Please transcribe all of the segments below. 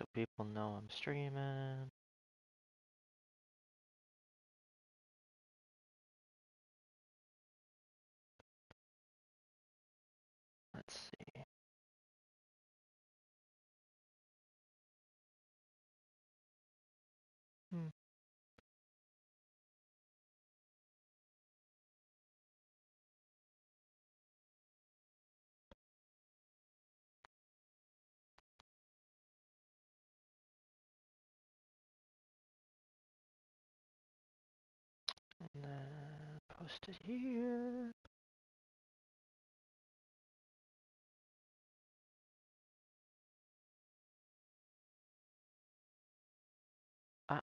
so people know I'm streaming. Let's see. Hmm. And then post it here. Ah, uh,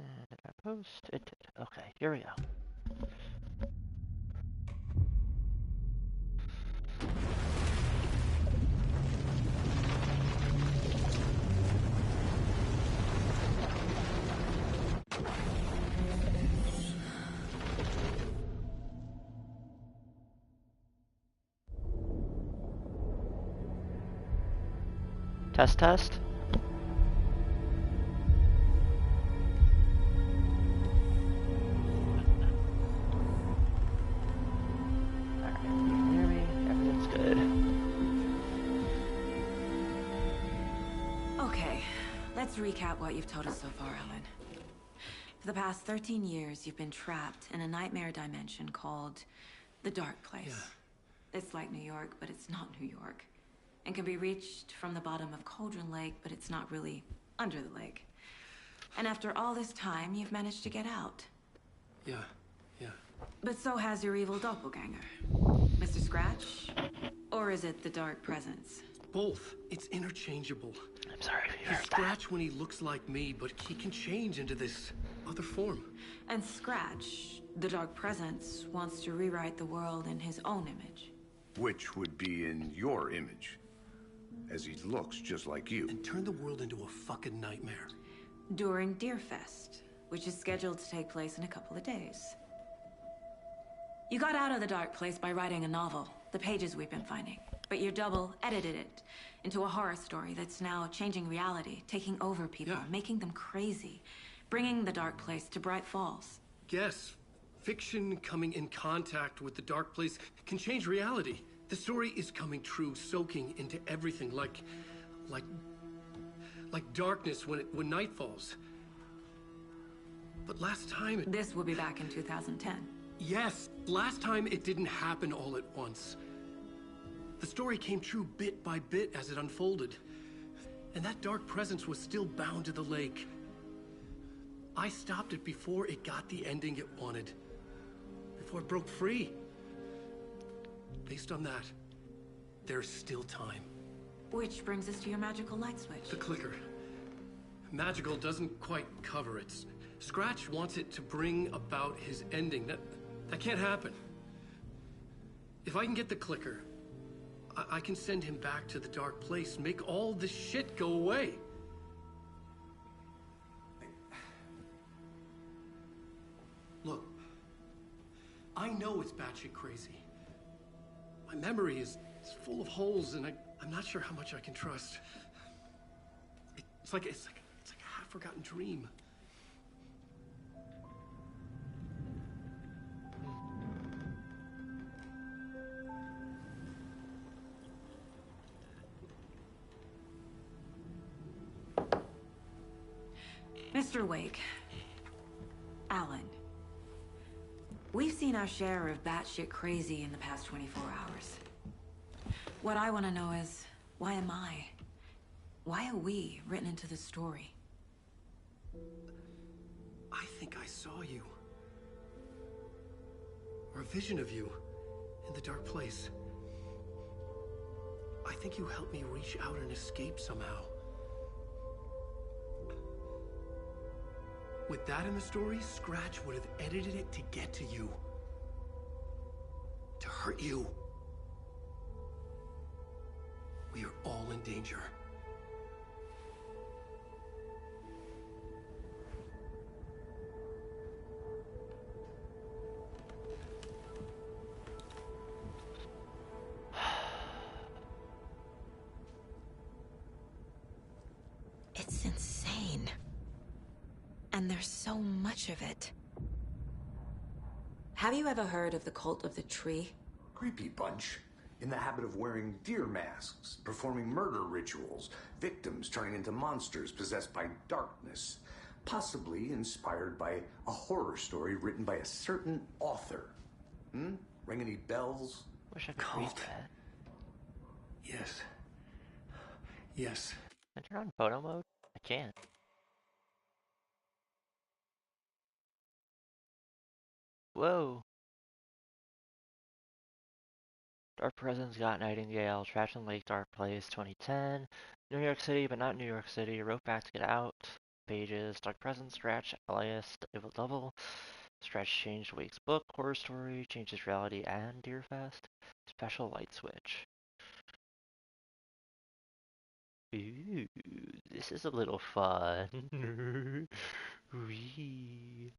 and did I post? It did. Okay, here we go. Test, test. Alright, you can hear me. Everything's good. Okay, let's recap what you've told us so far, Ellen. For the past 13 years, you've been trapped in a nightmare dimension called the Dark Place. Yeah. It's like New York, but it's not New York. And can be reached from the bottom of Cauldron Lake, but it's not really under the lake. And after all this time, you've managed to get out. Yeah. But so has your evil doppelganger. Mr. Scratch? Or is it the Dark Presence? Both. It's interchangeable. I'm sorry if you He's heard Scratch when he looks like me, but he can change into this other form. And Scratch, the Dark Presence, wants to rewrite the world in his own image. Which would be in your image, as he looks just like you. And turn the world into a fucking nightmare. During Deerfest, which is scheduled to take place in a couple of days. You got out of the Dark Place by writing a novel, the pages we've been finding. But your double edited it into a horror story that's now changing reality, taking over people, Yeah. making them crazy, bringing the Dark Place to Bright Falls. Yes, fiction coming in contact with the Dark Place can change reality. The story is coming true, soaking into everything like darkness when night falls. But last time This will be back in 2010. Yes, last time it didn't happen all at once. The story came true bit by bit as it unfolded. And that dark presence was still bound to the lake. I stopped it before it got the ending it wanted. Before it broke free. Based on that, there's still time. Which brings us to your magical light switch. The clicker. Magical doesn't quite cover it. Scratch wants it to bring about his ending. That can't happen. If I can get the clicker, I can send him back to the dark place, make all this shit go away. Look, I know it's batshit crazy. My memory is full of holes, and I'm not sure how much I can trust. It's like a half-forgotten dream. Mr. Wake. Alan. We've seen our share of batshit crazy in the past 24 hours. What I want to know is, why am I? Why are we written into the story? I think I saw you. Or a vision of you in the dark place. I think you helped me reach out and escape somehow. With that in the story, Scratch would have edited it to get to you. To hurt you. We are all in danger. It's insane. And there's so much of it. Have you ever heard of the Cult of the Tree? Creepy bunch. In the habit of wearing deer masks, performing murder rituals, victims turning into monsters possessed by darkness, possibly inspired by a horror story written by a certain author. Ring any bells? Wish I could read Cult. that. Yes. Yes. Can I turn on photo mode? I can't. Whoa. Dark Presence got Nightingale, Trash and Lake, Dark Place, 2010. New York City, but not New York City. Wrote back to get out. Pages. Dark Presence, Scratch, Alias, Evil Double. Scratch changed Wake's book, Horror Story, changes reality and Deerfest. Special light switch. Ooh, this is a little fun. Wee.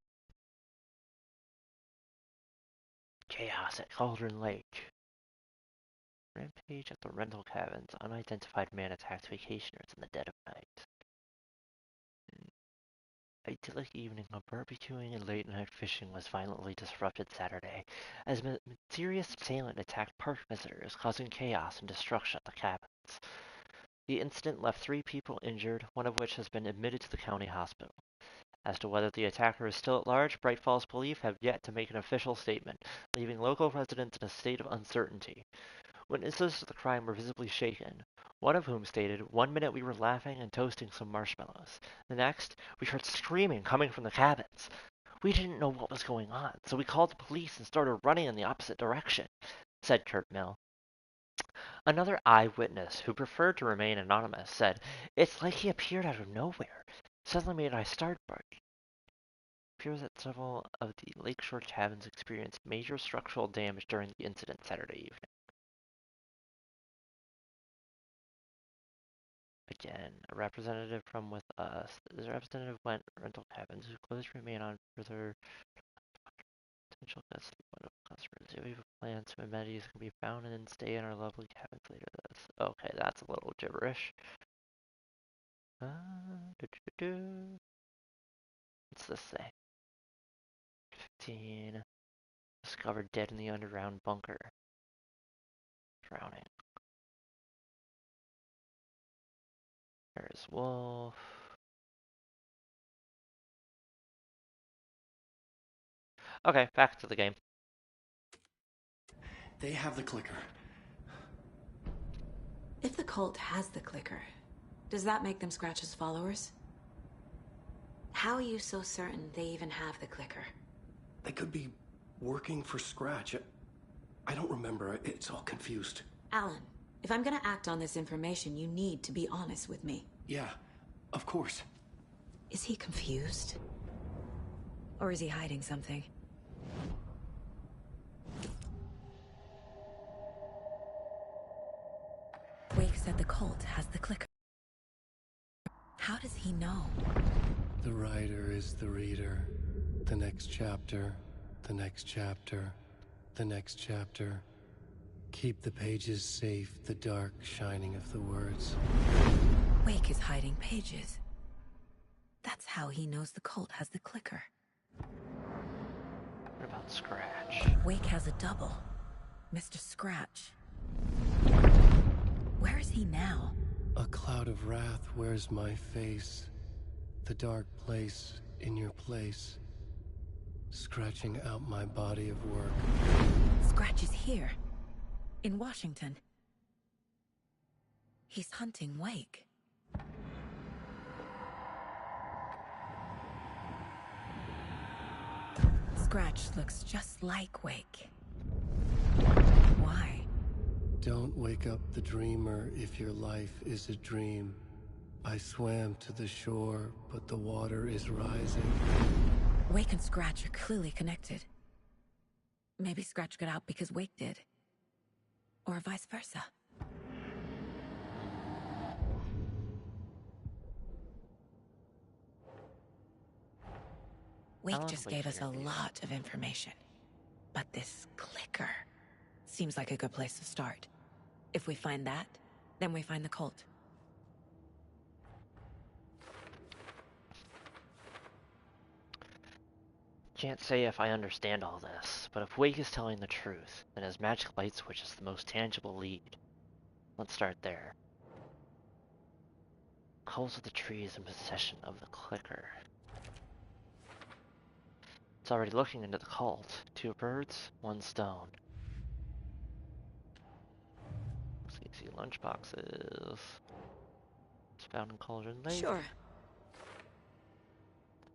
Chaos at Cauldron Lake. Rampage at the rental cabins. Unidentified man attacks vacationers in the dead of night. Idyllic evening of barbecuing and late-night fishing was violently disrupted Saturday as a mysterious assailant attacked park visitors, causing chaos and destruction at the cabins. The incident left 3 people injured, one of which has been admitted to the county hospital. As to whether the attacker is still at large, Bright Falls Police have yet to make an official statement, leaving local residents in a state of uncertainty. Witnesses to the crime were visibly shaken, one of whom stated, "One minute we were laughing and toasting some marshmallows. The next, we heard screaming coming from the cabins. We didn't know what was going on, so we called the police and started running in the opposite direction," said Kurt Mill. Another eyewitness, who preferred to remain anonymous, said, "It's like he appeared out of nowhere. Suddenly made I start barking." It appears that several of the lakeshore cabins experienced major structural damage during the incident Saturday evening. Again, a representative from with us. The representative went rental cabins whose closed remain on further potential custody of customers. If we have plans to amenities can be found and then stay in our lovely cabins later. Okay, that's a little gibberish. What's this say? 15. Discovered dead in the underground bunker. Drowning. There's Wolf. Okay, back to the game. They have the clicker. If the cult has the clicker, does that make them Scratch's followers? How are you so certain they even have the clicker? They could be working for Scratch. I don't remember. It's all confused. Alan, if I'm gonna act on this information, you need to be honest with me. Yeah, of course. Is he confused? Or is he hiding something? Wake said the cult has the clicker. How does he know? The writer is the reader. The next chapter, the next chapter, the next chapter. Keep the pages safe, the dark shining of the words. Wake is hiding pages. That's how he knows the cult has the clicker. What about Scratch? Wake has a double. Mr. Scratch. Where is he now? A cloud of wrath wears my face. The dark place in your place. Scratching out my body of work. Scratch is here. In Washington. He's hunting Wake. Scratch looks just like Wake. Why? Don't wake up the dreamer if your life is a dream. I swam to the shore, but the water is rising. Wake and Scratch are clearly connected. Maybe Scratch got out because Wake did. Or vice versa. Wake Alan just Wake gave us a interview. lot of information. But this clicker seems like a good place to start. If we find that, then we find the cult. Can't say if I understand all this, but if Wake is telling the truth, then his magic light switch is the most tangible lead. Let's start there. Calls of the tree is in possession of the clicker. It's already looking into the cult. 2 birds, 1 stone. See lunchboxes. It's found in Cauldron Lake. Sure.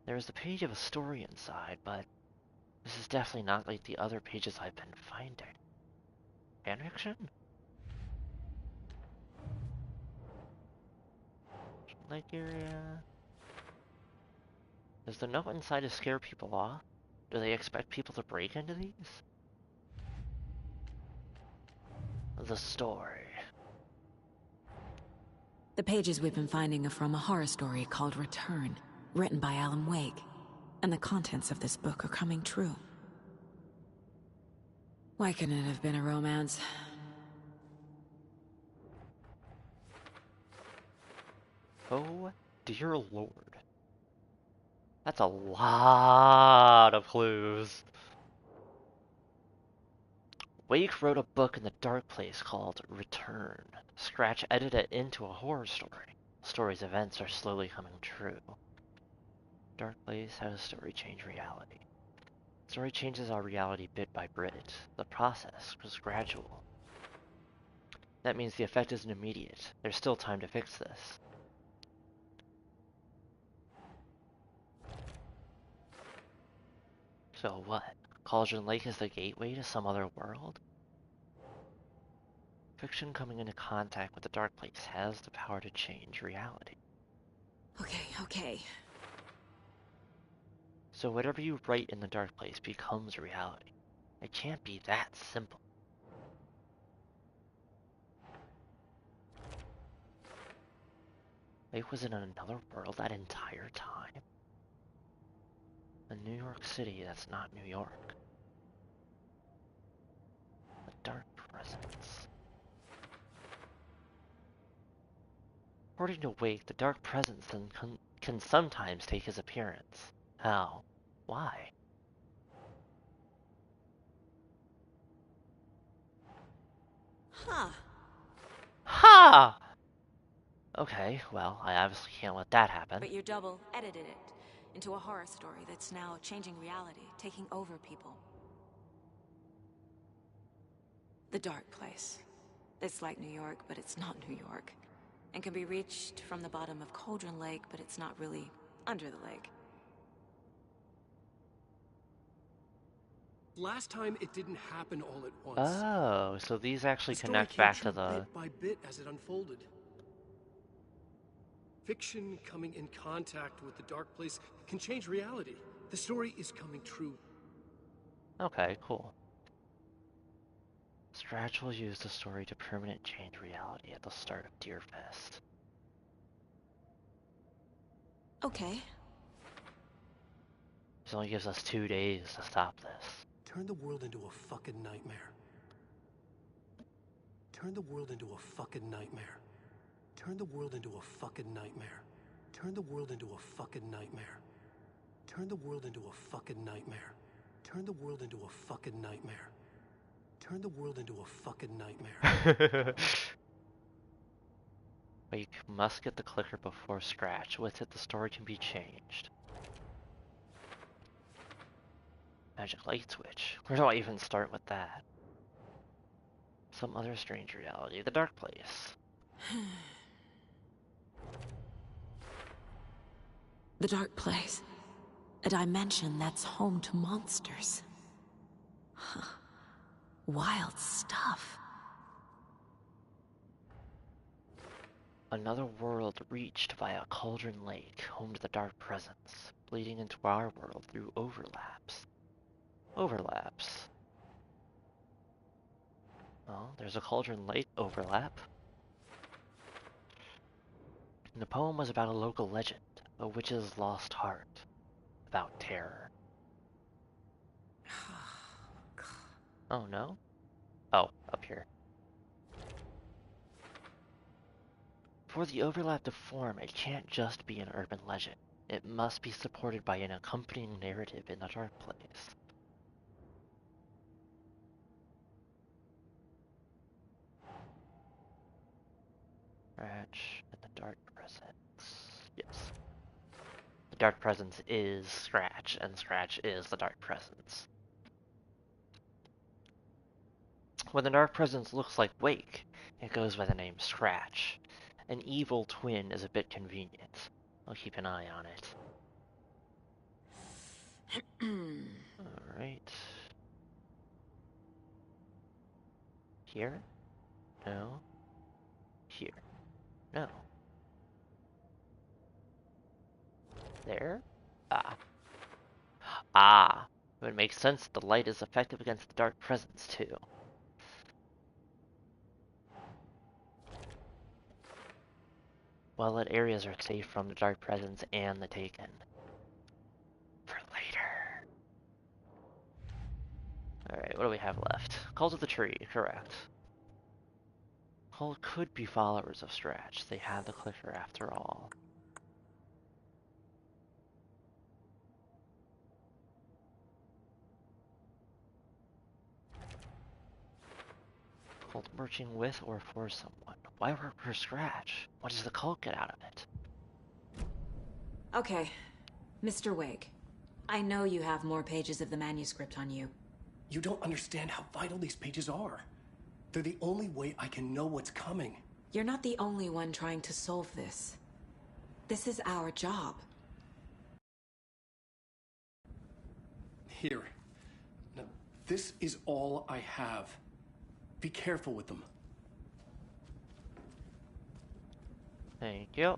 There is a page of a story inside, but this is definitely not like the other pages I've been finding. Fanfiction? Lake area. Is the note inside to scare people off? Do they expect people to break into these? The story. The pages we've been finding are from a horror story called Return, written by Alan Wake. And the contents of this book are coming true. Why couldn't it have been a romance? Oh, dear lord. That's a lot of clues. Wake wrote a book in the dark place called Return. Scratch edited it into a horror story. The story's events are slowly coming true. Dark place, how does story change reality? Story changes our reality bit by bit. The process was gradual. That means the effect isn't immediate. There's still time to fix this. So what? Cauldron Lake is the gateway to some other world? Fiction coming into contact with the dark place has the power to change reality. Okay. So whatever you write in the dark place becomes reality. It can't be that simple. Lake was in another world that entire time? A New York City that's not New York. The dark presence. According to Wake, the dark presence can sometimes take his appearance. How? Why? Huh. Ha! Okay, well, I obviously can't let that happen. But your double edited it into a horror story that's now changing reality, taking over people. The dark place. It's like New York, but it's not New York. And can be reached from the bottom of Cauldron Lake, but it's not really under the lake. Last time, it didn't happen all at once. Oh, so these actually The story connect came back true to the... bit by bit as it unfolded. Fiction coming in contact with the dark place can change reality. The story is coming true. Okay, cool. Scratch will use the story to permanent change reality at the start of Deerfest. Okay. This only gives us 2 days to stop this. Turn the world into a fucking nightmare. Turn the world into a fucking nightmare. Turn the world into a fucking nightmare. Turn the world into a fucking nightmare. Turn the world into a fucking nightmare. Turn the world into a fucking nightmare. Turn the world into a fucking nightmare. But you must get the clicker before Scratch. With it, the story can be changed. Magic light switch. Where do I even start with that? Some other strange reality. The dark place. The dark place. A dimension that's home to monsters. Huh. Wild stuff. Another world reached via Cauldron Lake, home to the dark presence, bleeding into our world through overlaps. Overlaps. Well, there's a Cauldron Lake overlap. And the poem was about a local legend, a witch's lost heart, about terror. Oh no? Oh, up here. For the overlap to form, it can't just be an urban legend. It must be supported by an accompanying narrative in the dark place. Scratch and the dark presence. Yes. The dark presence is Scratch, and Scratch is the dark presence. When the dark presence looks like Wake, it goes by the name Scratch. An evil twin is a bit convenient. I'll keep an eye on it. Alright. Here? No. Here. No. There? Ah. Ah! It would make sense that the light is effective against the dark presence, too. Well-lit areas are safe from the dark presence and the Taken. For later. Alright, what do we have left? Cult of the Tree, correct. Cult could be followers of Scratch. They had the clicker after all. Cult marching with or for someone. Why work for Scratch? What does the cult get out of it? Okay, Mr. Wake. I know you have more pages of the manuscript on you. You don't understand how vital these pages are. They're the only way I can know what's coming. You're not the only one trying to solve this. This is our job. Here. Now, this is all I have. Be careful with them. Thank you.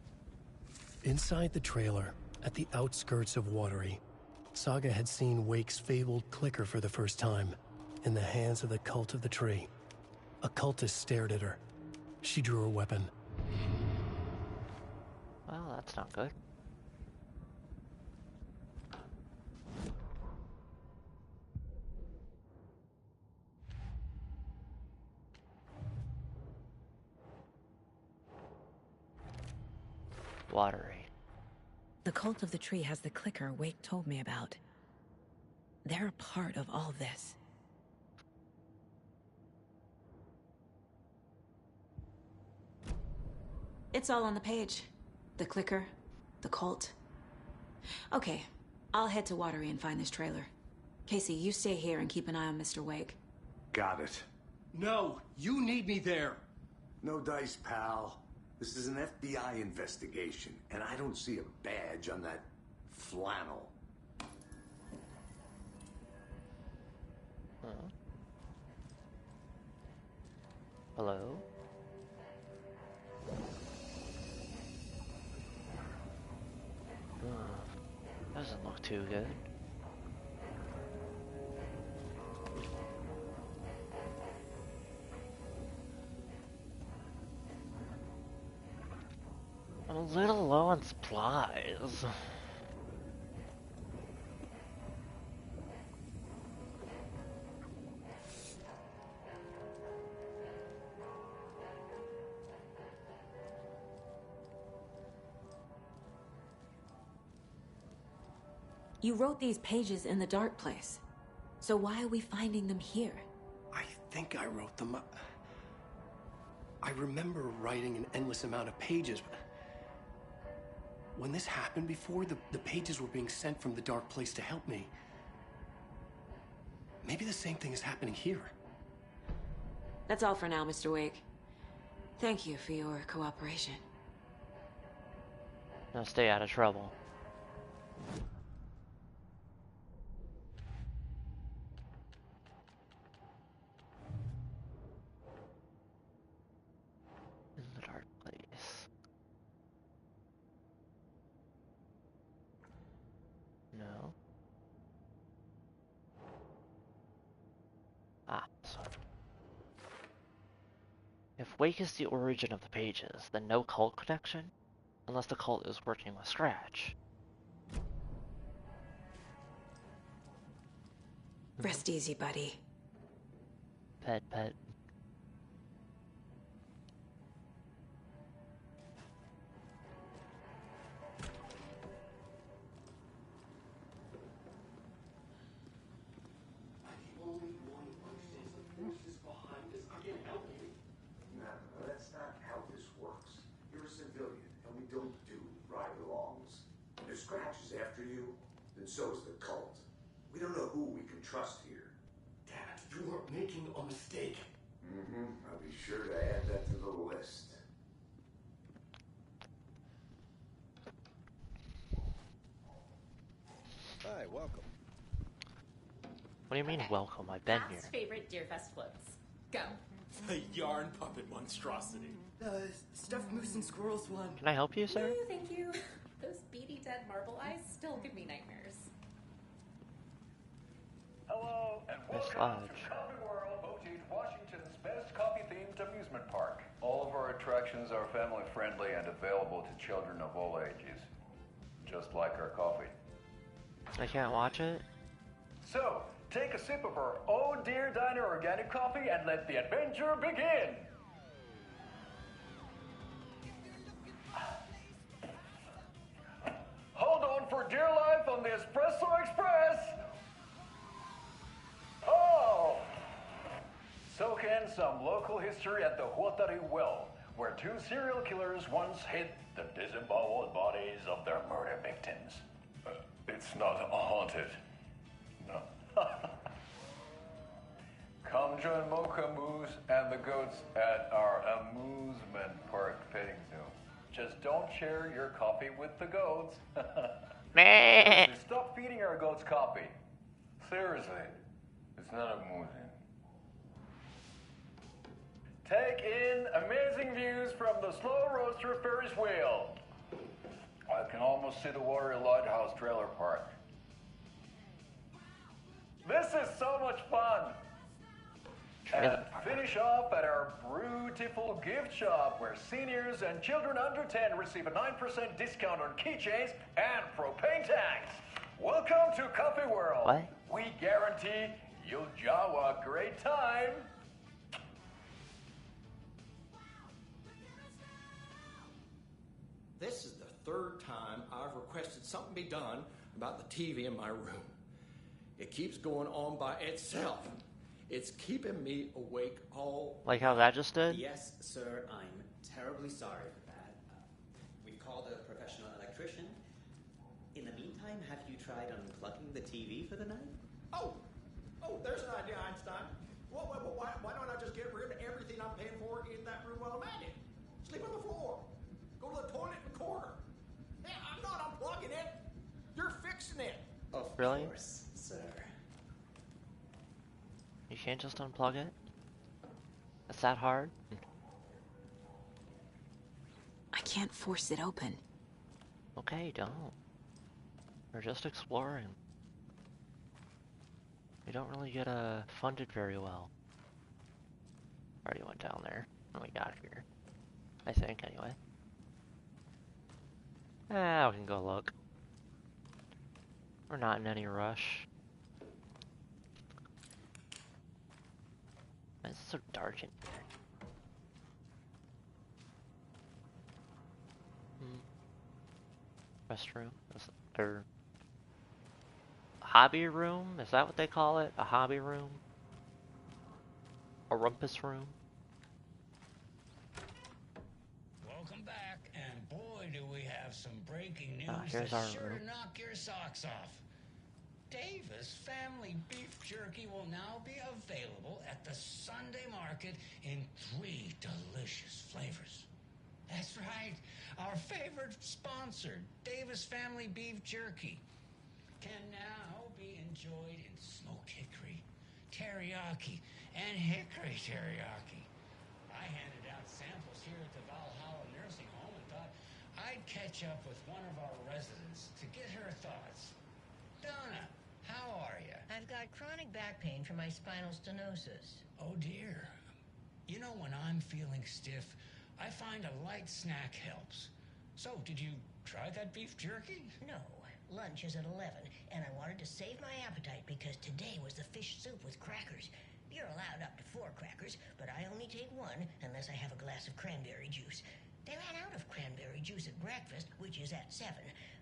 Inside the trailer, at the outskirts of Watery, Saga had seen Wake's fabled clicker for the first time, in the hands of the Cult of the Tree. A cultist stared at her. She drew her weapon. Well, that's not good. Watery. The Cult of the Tree has the clicker Wake told me about. They're a part of all this. It's all on the page. The clicker, the cult. Okay, I'll head to Watery and find this trailer. Casey, you stay here and keep an eye on Mr. Wake. Got it. No, you need me there. No dice, pal. This is an FBI investigation, and I don't see a badge on that flannel. Huh? Hello? Doesn't look too good. I'm a little low on supplies. You wrote these pages in the dark place. So why are we finding them here? I think I wrote them. I remember writing an endless amount of pages. When this happened before, the pages were being sent from the dark place to help me. Maybe the same thing is happening here. That's all for now, Mr. Wake. Thank you for your cooperation. Now stay out of trouble. In the dark place. No. Ah, so. If Wake is the origin of the pages, then no cult connection? Unless the cult is working with Scratch. Rest easy, buddy. Pet, pet. No, that's not how this works. You're a civilian, and we don't do ride-alongs. If Scratch is after you, then so is the cult. We don't know who we can trust here. Dad, you are making a mistake. I'll be sure to add that to the list. Hi, welcome. What do you mean, welcome? I've been here. Past favorite Deerfest floats. Go. The yarn puppet monstrosity. The stuffed moose and squirrels one. Can I help you, sir? No, thank you. Those beady dead marble eyes still give me nightmares. Hello, and Miss welcome Lodge. to Coffee World, voted Washington's best coffee-themed amusement park. All of our attractions are family-friendly and available to children of all ages, just like our coffee. I can't watch it? So, take a sip of our Oh Dear Diner organic coffee and let the adventure begin! Hold on for dear life on the Espresso Express! Oh! Soak in some local history at the Huatari Well, where two serial killers once hid the disemboweled bodies of their murder victims. It's not haunted. No. Come join Mocha Moose and the goats at our amusement park petting zoo. Just don't share your coffee with the goats. Seriously, stop feeding our goats coffee. Seriously, it's not amusing. Take in amazing views from the Slow Roaster Ferris wheel. I can almost see the Watery Lighthouse trailer park. This is so much fun! And finish off at our beautiful gift shop where seniors and children under 10 receive a 9% discount on keychains and propane tanks. Welcome to Coffee World. What? We guarantee you'll jaw a great time. This is the third time I've requested something be done about the TV in my room. It keeps going on by itself. It's keeping me awake all Like how that just did? Yes, sir, I'm terribly sorry for that. We've called a professional electrician. In the meantime, have you tried unplugging the TV for the night? Oh, there's an idea, Einstein. Why don't I just get rid of everything I'm paying for in that room while I'm at it? Sleep on the floor. Go to the toilet in the corner. Yeah, I'm not unplugging it. You're fixing it. Of Really? course, sir. You can't just unplug it? It's that hard? I can't force it open. Okay, don't. We're just exploring. We don't really get funded very well. Already went down there when we got here. I think, anyway. We can go look. We're not in any rush. Why is it so dark in here? Restroom? Or hobby room? Is that what they call it? A hobby room? A rumpus room? Welcome back, and boy do we have some breaking news Here's that's our sure room. to knock your socks off. Davis Family Beef Jerky will now be available at the Sunday market in 3 delicious flavors. That's right, our favorite sponsor, Davis Family Beef Jerky, can now be enjoyed in smoked hickory, teriyaki, and hickory teriyaki. I handed out samples here at the Valhalla Nursing Home and thought I'd catch up with one of our residents to get her thoughts. Donna, how are you? I've got chronic back pain from my spinal stenosis. Oh dear. You know, when I'm feeling stiff, I find a light snack helps. So, did you try that beef jerky? No. Lunch is at 11, and I wanted to save my appetite because today was the fish soup with crackers. You're allowed up to 4 crackers, but I only take 1 unless I have a glass of cranberry juice. They ran out of cranberry juice at breakfast, which is at 7.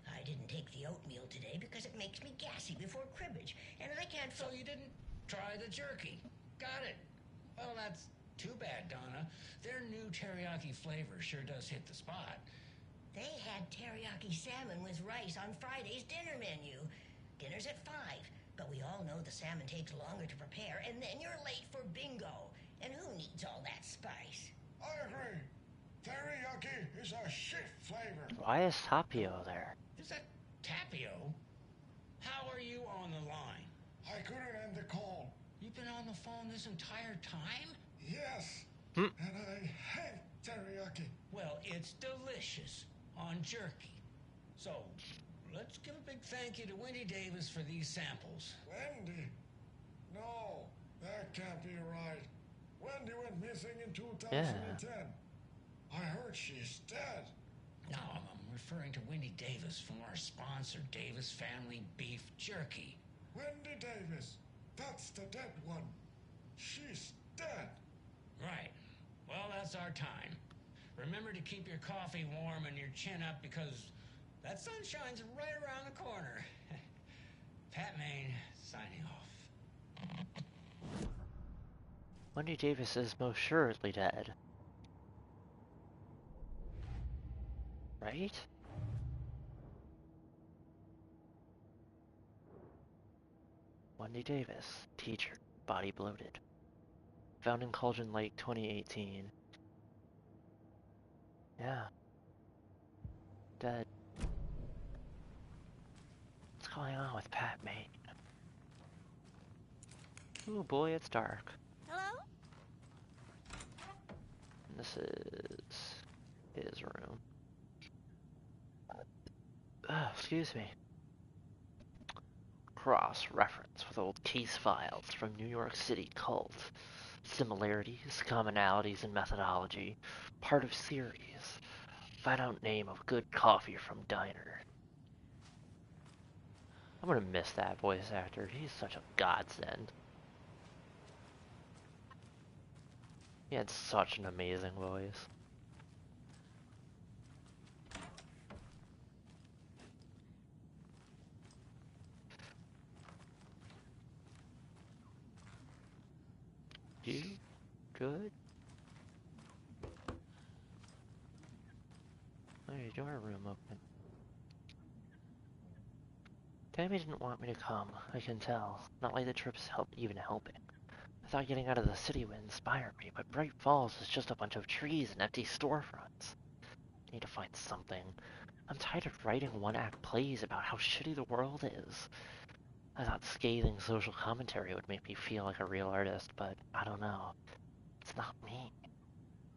I didn't take the oatmeal today because it makes me gassy before cribbage, and I can't... So you didn't try the jerky. Got it. Well, that's too bad, Donna. Their new teriyaki flavor sure does hit the spot. They had teriyaki salmon with rice on Friday's dinner menu. Dinner's at 5, but we all know the salmon takes longer to prepare, and then you're late for bingo. And who needs all that spice? I agree. Teriyaki is a shit flavor. Why is Tapio there? Is that Tapio? How are you on the line? I couldn't end the call. You've been on the phone this entire time? Yes. And I hate teriyaki. Well, it's delicious on jerky. So, let's give a big thank you to Wendy Davis for these samples. Wendy? No, that can't be right. Wendy went missing in 2010. I heard she's dead. No, I'm referring to Wendy Davis from our sponsor, Davis Family Beef Jerky. Wendy Davis. That's the dead one. She's dead. Right. Well, that's our time. Remember to keep your coffee warm and your chin up because that sunshine's right around the corner. Pat Maine, signing off. Wendy Davis is most assuredly dead. Right? Wendy Davis, teacher, body bloated. Found in Cauldron Lake 2018. Yeah. Dead. What's going on with Pat Maine? Oh boy, it's dark. Hello? This is his room. Excuse me. Cross-reference with old case files from New York City cult. Similarities, commonalities, and methodology. Part of series. Find out name of good coffee from diner. I'm gonna miss that voice actor. He's such a godsend. He had such an amazing voice. You good? Oh, your door room open. Tammy didn't want me to come, I can tell. Not like the trip's even helping. I thought getting out of the city would inspire me, but Bright Falls is just a bunch of trees and empty storefronts. I need to find something. I'm tired of writing one-act plays about how shitty the world is. I thought scathing social commentary would make me feel like a real artist, but I don't know. It's not me.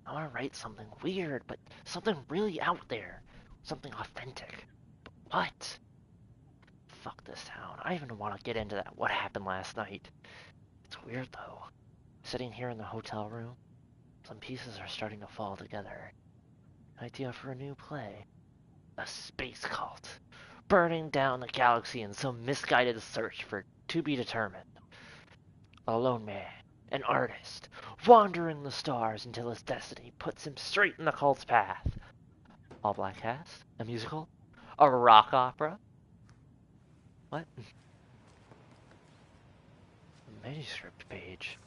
I want to write something weird, but something really out there. Something authentic. But what? Fuck this town. I don't even want to get into that what happened last night. It's weird though. Sitting here in the hotel room, some pieces are starting to fall together. An idea for a new play. A space cult, burning down the galaxy in some misguided search for to be determined. A lone man, an artist, wandering the stars until his destiny puts him straight in the cult's path. All black cast? A musical? A rock opera? What? A manuscript page.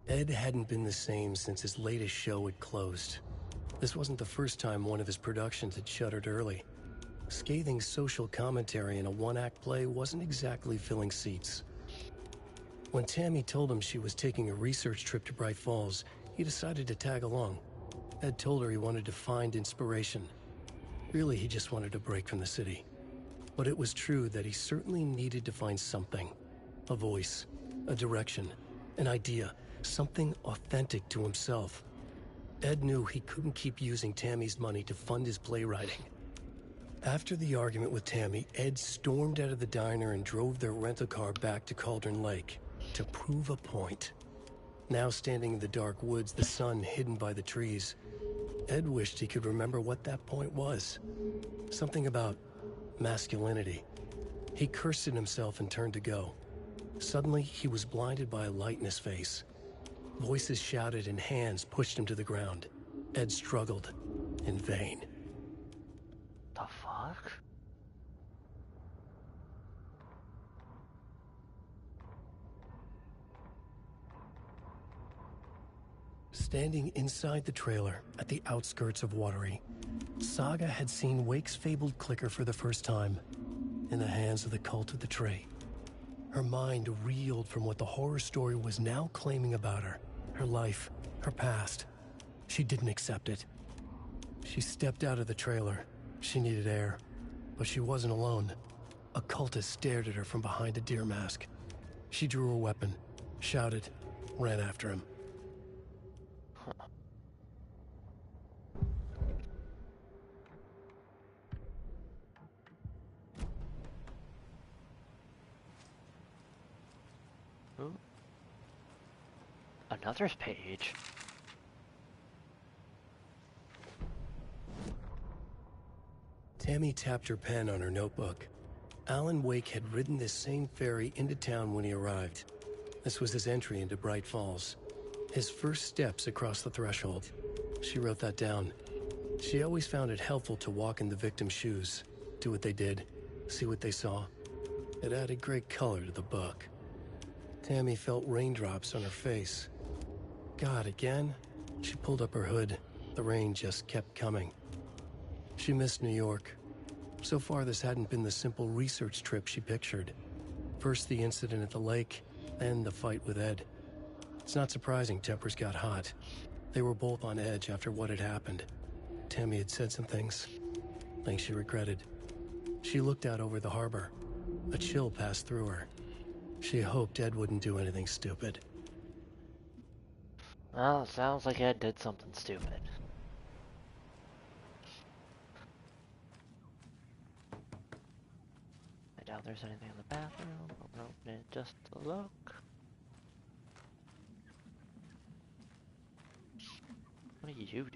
Ed hadn't been the same since his latest show had closed. This wasn't the first time one of his productions had shuttered early. Scathing social commentary in a one-act play wasn't exactly filling seats. When Tammy told him she was taking a research trip to Bright Falls, he decided to tag along. Ed told her he wanted to find inspiration. Really, he just wanted a break from the city. But it was true that he certainly needed to find something. A voice, a direction, an idea, something authentic to himself. Ed knew he couldn't keep using Tammy's money to fund his playwriting. After the argument with Tammy, Ed stormed out of the diner and drove their rental car back to Cauldron Lake to prove a point. Now standing in the dark woods, the sun hidden by the trees, Ed wished he could remember what that point was. Something about masculinity. He cursed at himself and turned to go. Suddenly, he was blinded by a light in his face. Voices shouted and hands pushed him to the ground. Ed struggled, in vain. The fuck? Standing inside the trailer at the outskirts of Watery, Saga had seen Wake's fabled clicker for the first time, in the hands of the cult of the tree. Her mind reeled from what the horror story was now claiming about her life, her past. She didn't accept it. She stepped out of the trailer. She needed air, but she wasn't alone. A cultist stared at her from behind a deer mask. She drew her weapon, shouted, ran after him. Ooh. Another page. Tammy tapped her pen on her notebook. Alan Wake had ridden this same ferry into town when he arrived. This was his entry into Bright Falls. His first steps across the threshold. She wrote that down. She always found it helpful to walk in the victim's shoes, do what they did, see what they saw. It added great color to the book. Tammy felt raindrops on her face. God, again? She pulled up her hood. The rain just kept coming. She missed New York. So far, this hadn't been the simple research trip she pictured. First the incident at the lake, then the fight with Ed. It's not surprising tempers got hot. They were both on edge after what had happened. Tammy had said some things she regretted. She looked out over the harbor. A chill passed through her. She hoped Ed wouldn't do anything stupid. Well, it sounds like Ed did something stupid. I doubt there's anything in the bathroom. Open it just to look. What are you doing?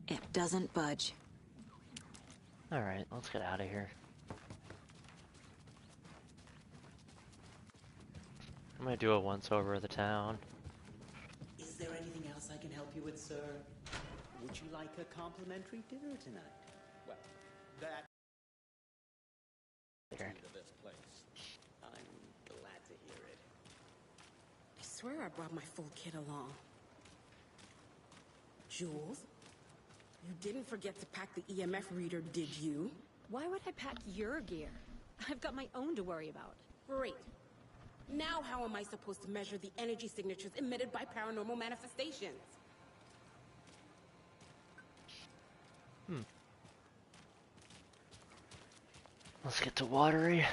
It doesn't budge. Alright, let's get out of here. I'm gonna do a once-over of the town. Is there anything else I can help you with, sir? Would you like a complimentary dinner tonight? Well, that... There. To this place. I'm glad to hear it. I swear I brought my full kit along. Jules, you didn't forget to pack the EMF reader, did you? Why would I pack your gear? I've got my own to worry about. Great. Now how am I supposed to measure the energy signatures emitted by paranormal manifestations? Let's get to Watery.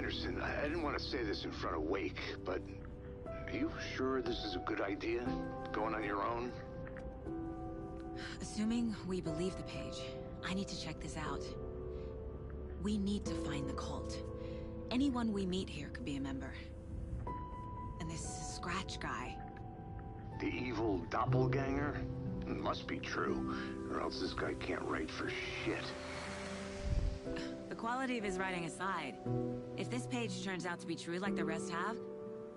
Anderson, I didn't want to say this in front of Wake, but are you sure this is a good idea? Going on your own? Assuming we believe the page, I need to check this out. We need to find the cult. Anyone we meet here could be a member. And this Scratch guy. The evil doppelganger? Must be true, or else this guy can't write for shit. The quality of his writing aside, if this page turns out to be true like the rest have,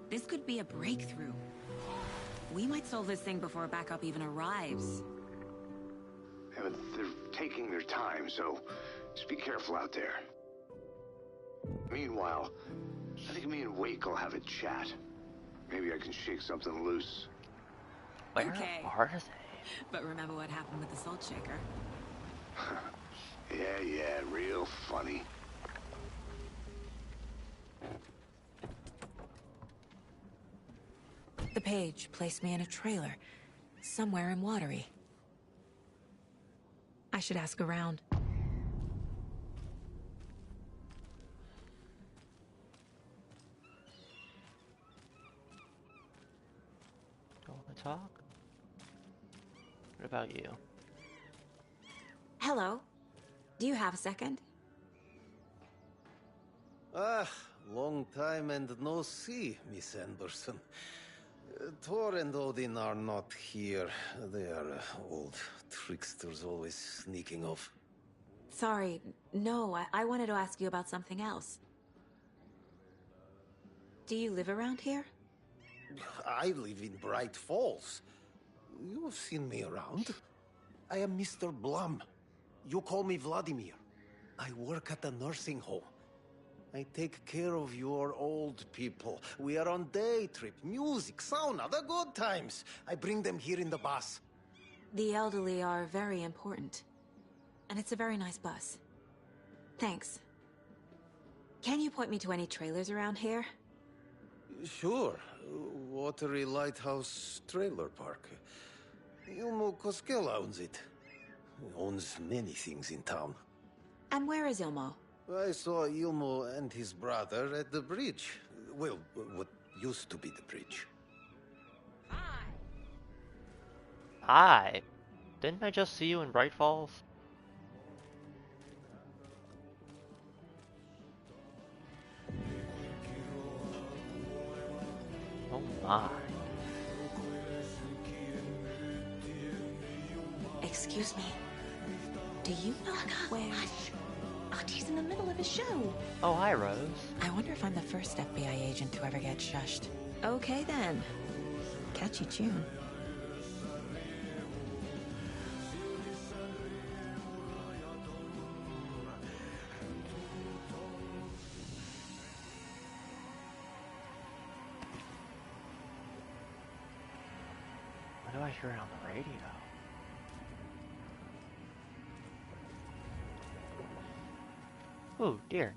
this could be a breakthrough. We might solve this thing before backup even arrives. Yeah, but they're taking their time, so just be careful out there. Meanwhile, I think me and Wake will have a chat. Maybe I can shake something loose. Where are they? But remember what happened with the salt shaker? Yeah, real funny. The page placed me in a trailer, somewhere in Watery. I should ask around. Don't want to talk? What about you? Hello. Do you have a second? Ah, long time and no see, Miss Anderson. Thor and Odin are not here. They are old tricksters always sneaking off. Sorry, no, I wanted to ask you about something else. Do you live around here? I live in Bright Falls. You've seen me around. I am Mr. Blum. You call me Vladimir. I work at a nursing home. I take care of your old people. We are on day trip, music, sauna, the good times. I bring them here in the bus. The elderly are very important. And it's a very nice bus. Thanks. Can you point me to any trailers around here? Sure. Watery Lighthouse Trailer Park. Ilmo Koskela owns it. He owns many things in town. And where is Ilmo? I saw Ilmo and his brother at the bridge. Well, what used to be the bridge. Hi! Didn't I just see you in Bright Falls? Oh my. Excuse me. Do you know where... He's in the middle of his show. Oh, hi, Rose. I wonder if I'm the first FBI agent to ever get shushed. Okay, then. Catchy tune. Why do I hear it on the radio? Oh, dear.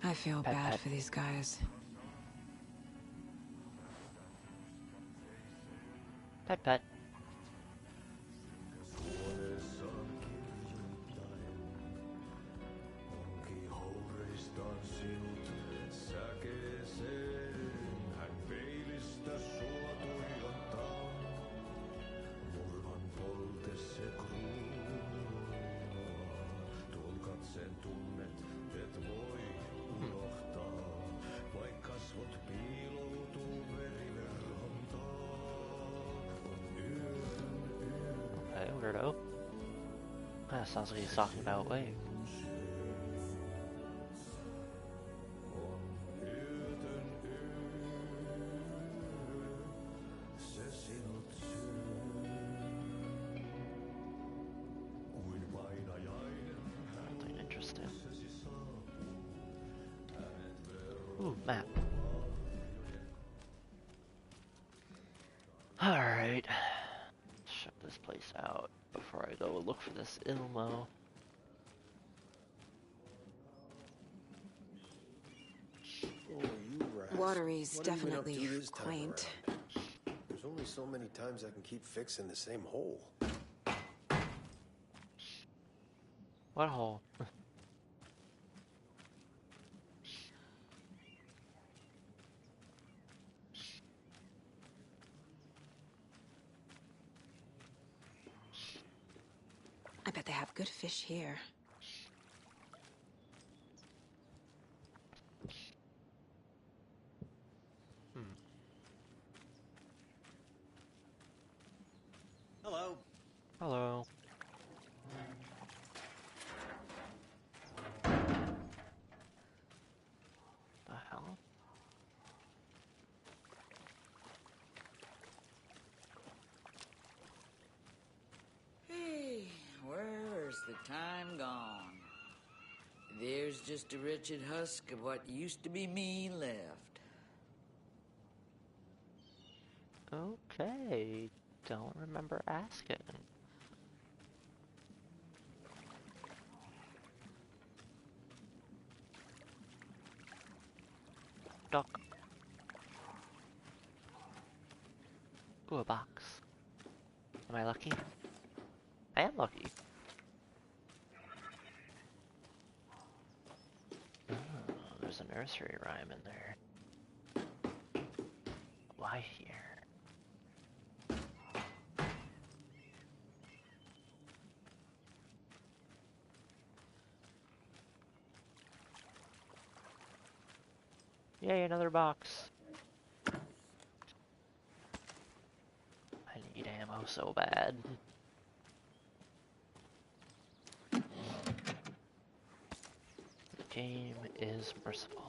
I feel Pet, bad pet. for these guys. Pet, pet. Okay, weirdo. That sounds like he's talking about Wave. Something interesting. Ooh, map. Alright. Check this place out before I go look for this Ilmo. Watery's What have you been up to definitely this time quaint. around? There's only so many times I can keep fixing the same hole. What hole? bet they have good fish here. Hello. Hello. The hell? Hey, where's the time gone? There's just a wretched husk of what used to be me left. Okay. Don't remember asking. Duck. Ooh, a box. Am I lucky? I am lucky. Oh, there's a nursery rhyme in there. Why here? Yay, another box. I need ammo so bad. The game is merciful.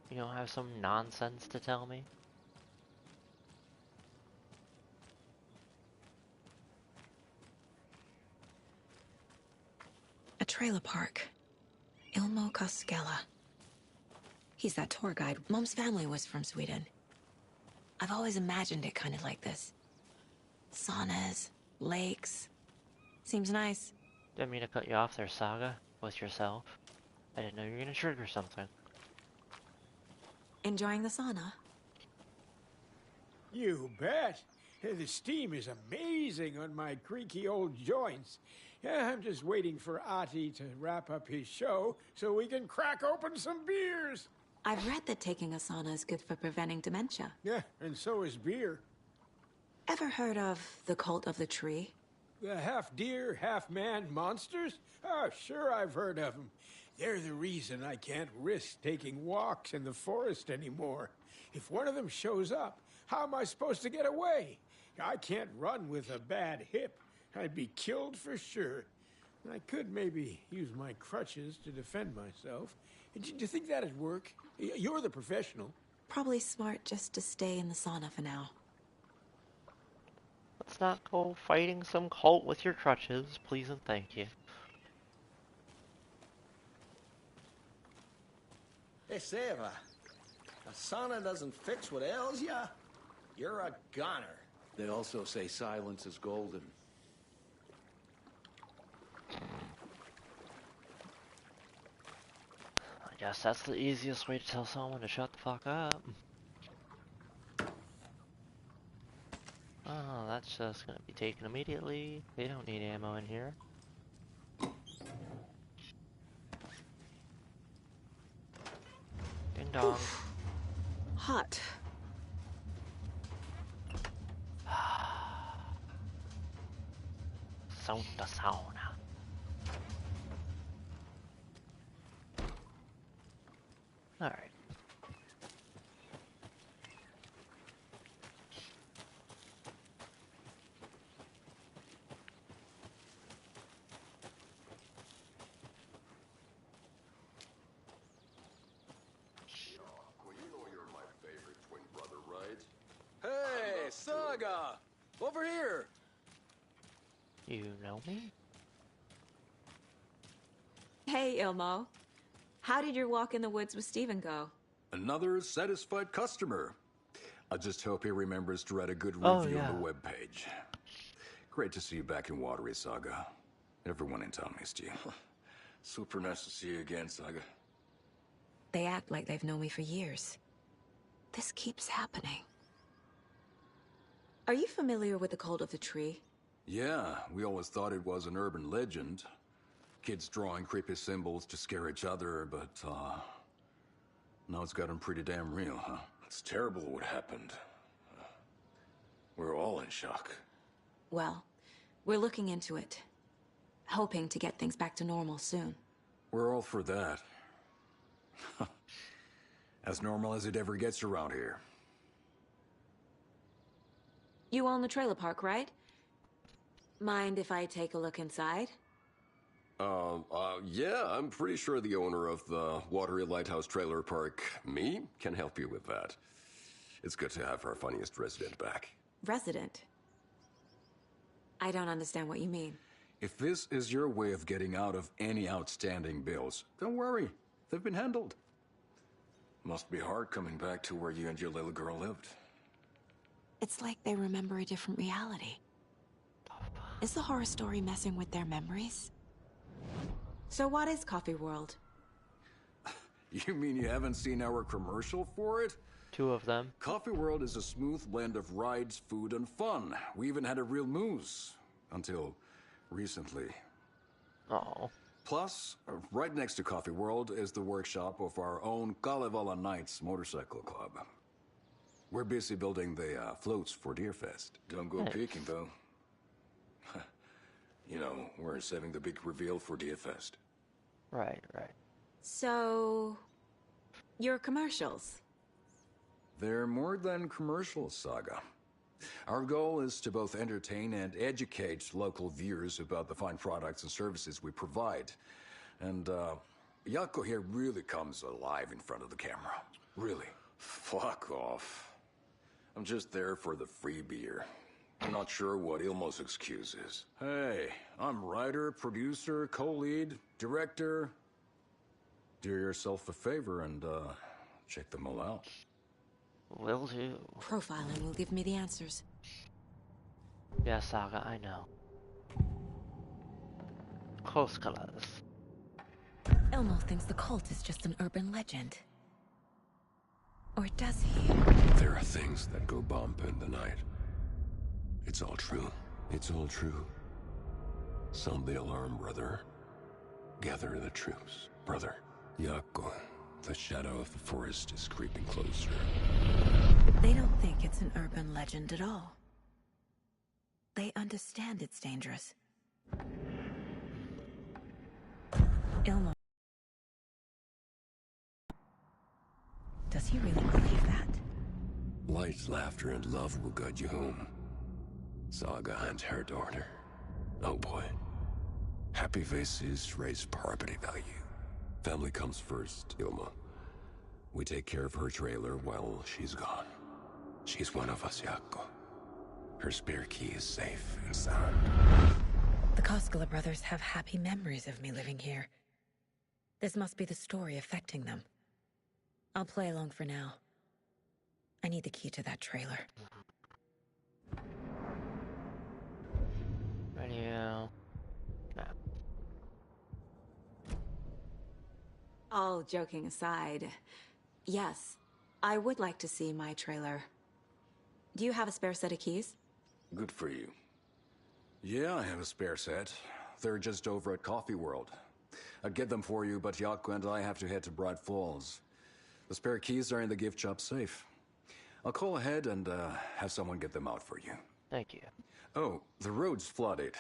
You don't have some nonsense to tell me? A trailer park. Ilmo Koskela. He's that tour guide. Mom's family was from Sweden. I've always imagined it kind of like this. Saunas, lakes. Seems nice. Didn't mean to cut you off there, Saga. With yourself. I didn't know you were gonna trigger something. Enjoying the sauna? You bet. The steam is amazing on my creaky old joints. I'm just waiting for Ati to wrap up his show so we can crack open some beers. I've read that taking a sauna is good for preventing dementia. Yeah, and so is beer. Ever heard of the cult of the tree? The half-deer, half-man monsters? Oh, sure I've heard of them. They're the reason I can't risk taking walks in the forest anymore. If one of them shows up, how am I supposed to get away? I can't run with a bad hip. I'd be killed for sure. I could maybe use my crutches to defend myself. Do you think that'd work? You're the professional. Probably smart just to stay in the sauna for now. Let's not go fighting some cult with your crutches, please and thank you. Hey, Seva, a sauna doesn't fix what ails ya. You're a goner. They also say silence is golden. I guess that's the easiest way to tell someone to shut the fuck up. Oh, that's just gonna be taken immediately. They don't need ammo in here. Ding dong. Oof. Hot. Sauna. Alright. Hey, Saga! Over here! You know me? Hey, Ilmo. How did your walk in the woods with Steven go? Another satisfied customer. I just hope he remembers to write a good review Oh, yeah. on the webpage. Great to see you back in Watery, Saga. Everyone in town missed you. Super nice to see you again, Saga. They act like they've known me for years. This keeps happening. Are you familiar with the cult of the tree? Yeah, we always thought it was an urban legend. Kids drawing creepy symbols to scare each other, but, now it's gotten pretty damn real, huh? It's terrible what happened. We're all in shock. Well, we're looking into it. Hoping to get things back to normal soon. We're all for that. As normal as it ever gets around here. You own the trailer park, right? Mind if I take a look inside? Yeah, I'm pretty sure the owner of the Watery Lighthouse Trailer Park, me, can help you with that. It's good to have our funniest resident back. Resident? I don't understand what you mean. If this is your way of getting out of any outstanding bills, don't worry. They've been handled. Must be hard coming back to where you and your little girl lived. It's like they remember a different reality. Is the horror story messing with their memories? So what is Coffee World? You mean you haven't seen our commercial for it? 2 of them. Coffee World is a smooth blend of rides, food, and fun. We even had a real moose. Until recently. Oh. Plus, right next to Coffee World is the workshop of our own Kalevala Knights Motorcycle Club. We're busy building the floats for Deerfest. Don't go peeking, though. You know, we're saving the big reveal for Deerfest. Right, right. So... your commercials? They're more than commercials, Saga. Our goal is to both entertain and educate local viewers about the fine products and services we provide. And, Yako here really comes alive in front of the camera. Really. Fuck off. I'm just there for the free beer. I'm not sure what Ilmo's excuse is. Hey, I'm writer, producer, co-lead, director. Do yourself a favor and, check them all out. Will do. Profiling will give me the answers. Yeah, Saga, I know. Close colors. Elmo thinks the cult is just an urban legend. Or does he? There are things that go bump in the night. It's all true. It's all true. Sound the alarm, brother. Gather the troops, brother. Yako, the shadow of the forest is creeping closer. They don't think it's an urban legend at all. They understand it's dangerous. Ilmo. Does he really believe that? Light, laughter, and love will guide you home. Saga and her daughter. Oh boy. Happy faces raise property value. Family comes first, Ilma. We take care of her trailer while she's gone. She's one of us, Yako. Her spare key is safe and sound. The Koskela brothers have happy memories of me living here. This must be the story affecting them. I'll play along for now. I need the key to that trailer. Radio. Map. All joking aside, yes, I would like to see my trailer. Do you have a spare set of keys? Good for you. Yeah, I have a spare set. They're just over at Coffee World. I'd get them for you, but Yako and I have to head to Bright Falls. The spare keys are in the gift shop safe. I'll call ahead and have someone get them out for you. Thank you. Oh, the road's flooded.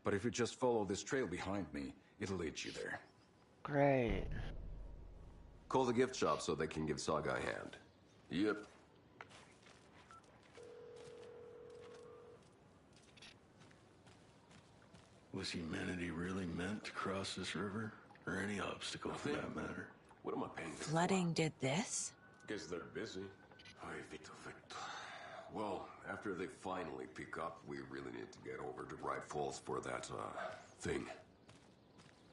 But if you just follow this trail behind me, it'll lead you there. Great. Call the gift shop so they can give Saga a hand. Yep. Was humanity really meant to cross this river? Or any obstacle for that matter? What am I paying for? Flooding did this? Guess they're busy. Well, after they finally pick up, we really need to get over to Bright Falls for that, thing.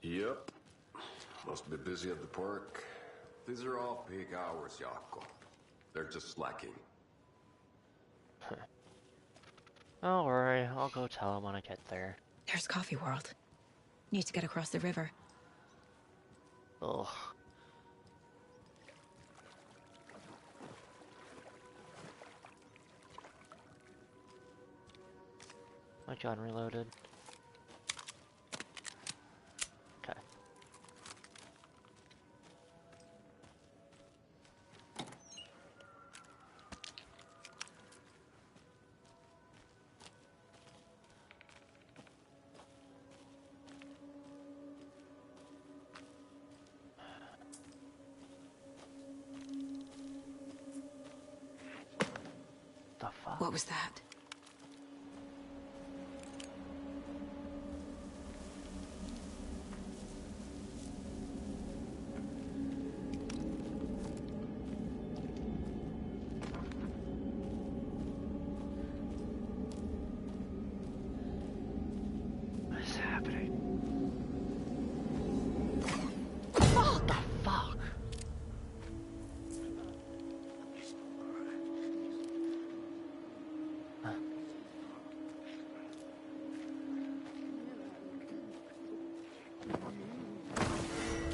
Yep. Must be busy at the park. These are off-peak hours, Yako. They're just slacking. Don't worry, I'll go tell him when I get there. There's Coffee World. Need to get across the river. Ugh. My gun reloaded. Okay. What was that? What is happening? What the fuck?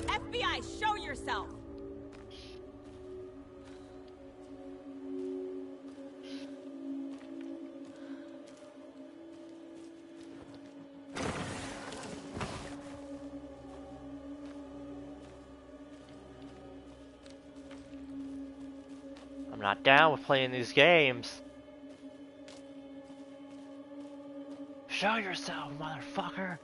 FBI, show yourself! I'm not down with playing these games. Show yourself, motherfucker!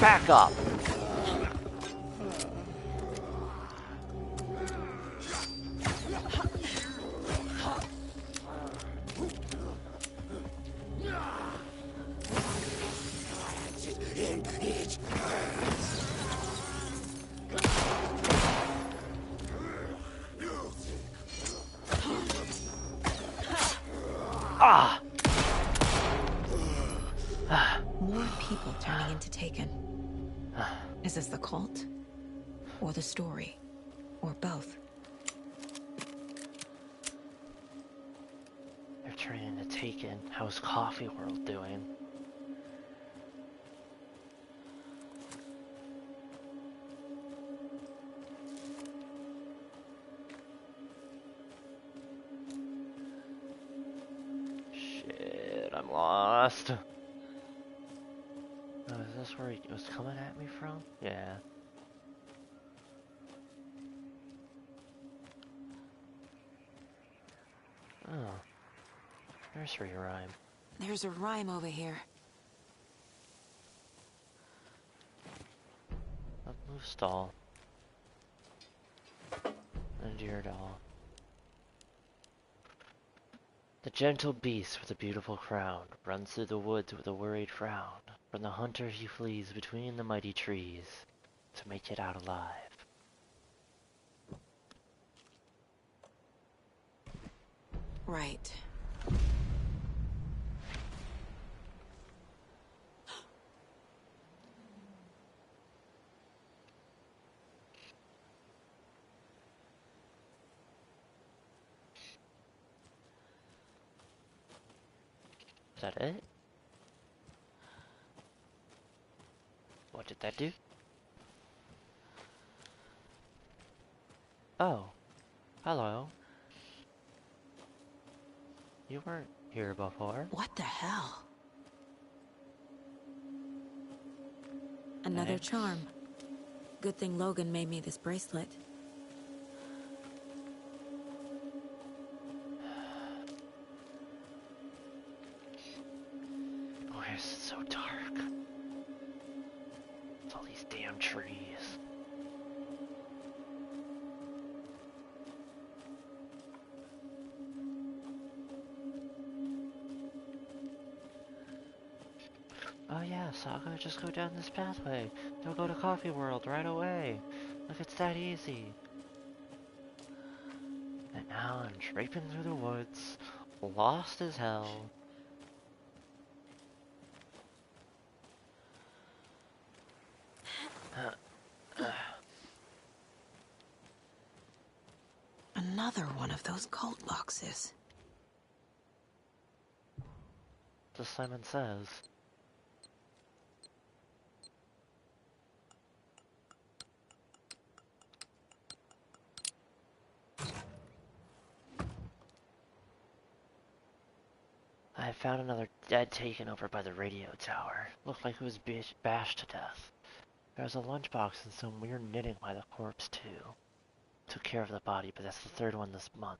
Back up! Ah! More people turning into Taken. Is this the cult? Or the story? Or both? They're turning to Taken. How's Coffee World doing? Shit, I'm lost. Oh, is this where he was coming at me from? Yeah. Oh. Nursery rhyme. There's a rhyme over here. A moose doll. And a deer doll. The gentle beast with a beautiful crown runs through the woods with a worried frown. From the hunter he flees between the mighty trees to make it out alive. Right. Is that it? What did that do? Oh. Hello. You weren't here before. What the hell? Another Thanks. charm. Good thing Logan made me this bracelet. Why is it so dark? It's all these damn trees. Oh yeah, Saga, just go down this pathway. You'll go to Coffee World right away. Look, it's that easy. And now I'm draping through the woods, lost as hell. Another one of those cult boxes. Just Simon says. found another dead taken over by the radio tower. Looked like it was bashed to death. There was a lunchbox and some weird knitting by the corpse, too. Took care of the body, but that's the third one this month.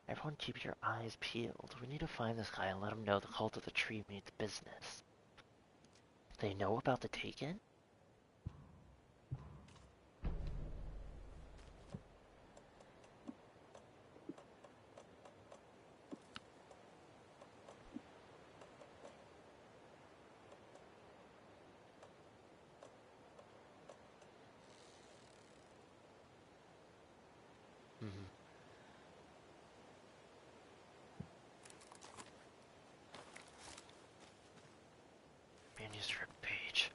Everyone keep your eyes peeled. We need to find this guy and let him know the cult of the tree means business. They know about the Taken? Manuscript page.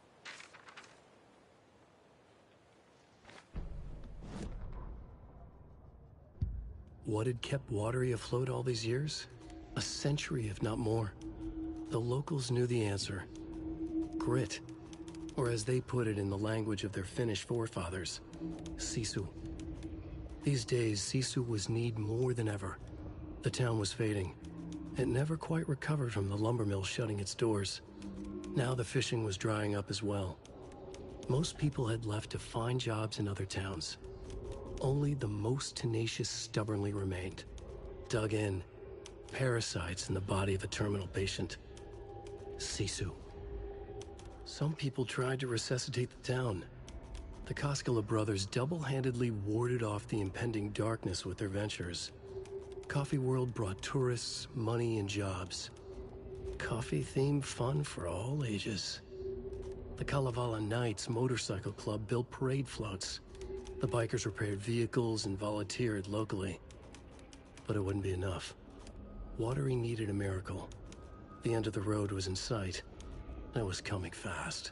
What had kept Watery afloat all these years? A century, if not more. The locals knew the answer. Grit. Or as they put it in the language of their Finnish forefathers, sisu. These days, sisu was needed more than ever. The town was fading. It never quite recovered from the lumber mill shutting its doors. Now the fishing was drying up as well. Most people had left to find jobs in other towns. Only the most tenacious stubbornly remained. Dug in. Parasites in the body of a terminal patient. Sisu. Some people tried to resuscitate the town. The Koskela brothers double-handedly warded off the impending darkness with their ventures. Coffee World brought tourists, money, and jobs. Coffee-themed fun for all ages. The Kalevala Knights Motorcycle Club built parade floats. The bikers repaired vehicles and volunteered locally. But it wouldn't be enough. Watery needed a miracle. The end of the road was in sight. It was coming fast.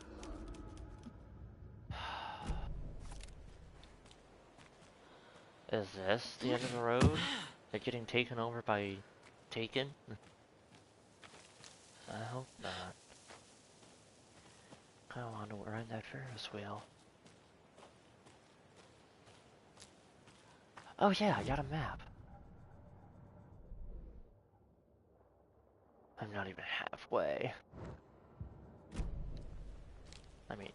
Is this the end of the road? They're getting taken over by Taken? I hope not. I want to ride that Ferris wheel. Oh yeah, I got a map. I'm not even halfway. I mean,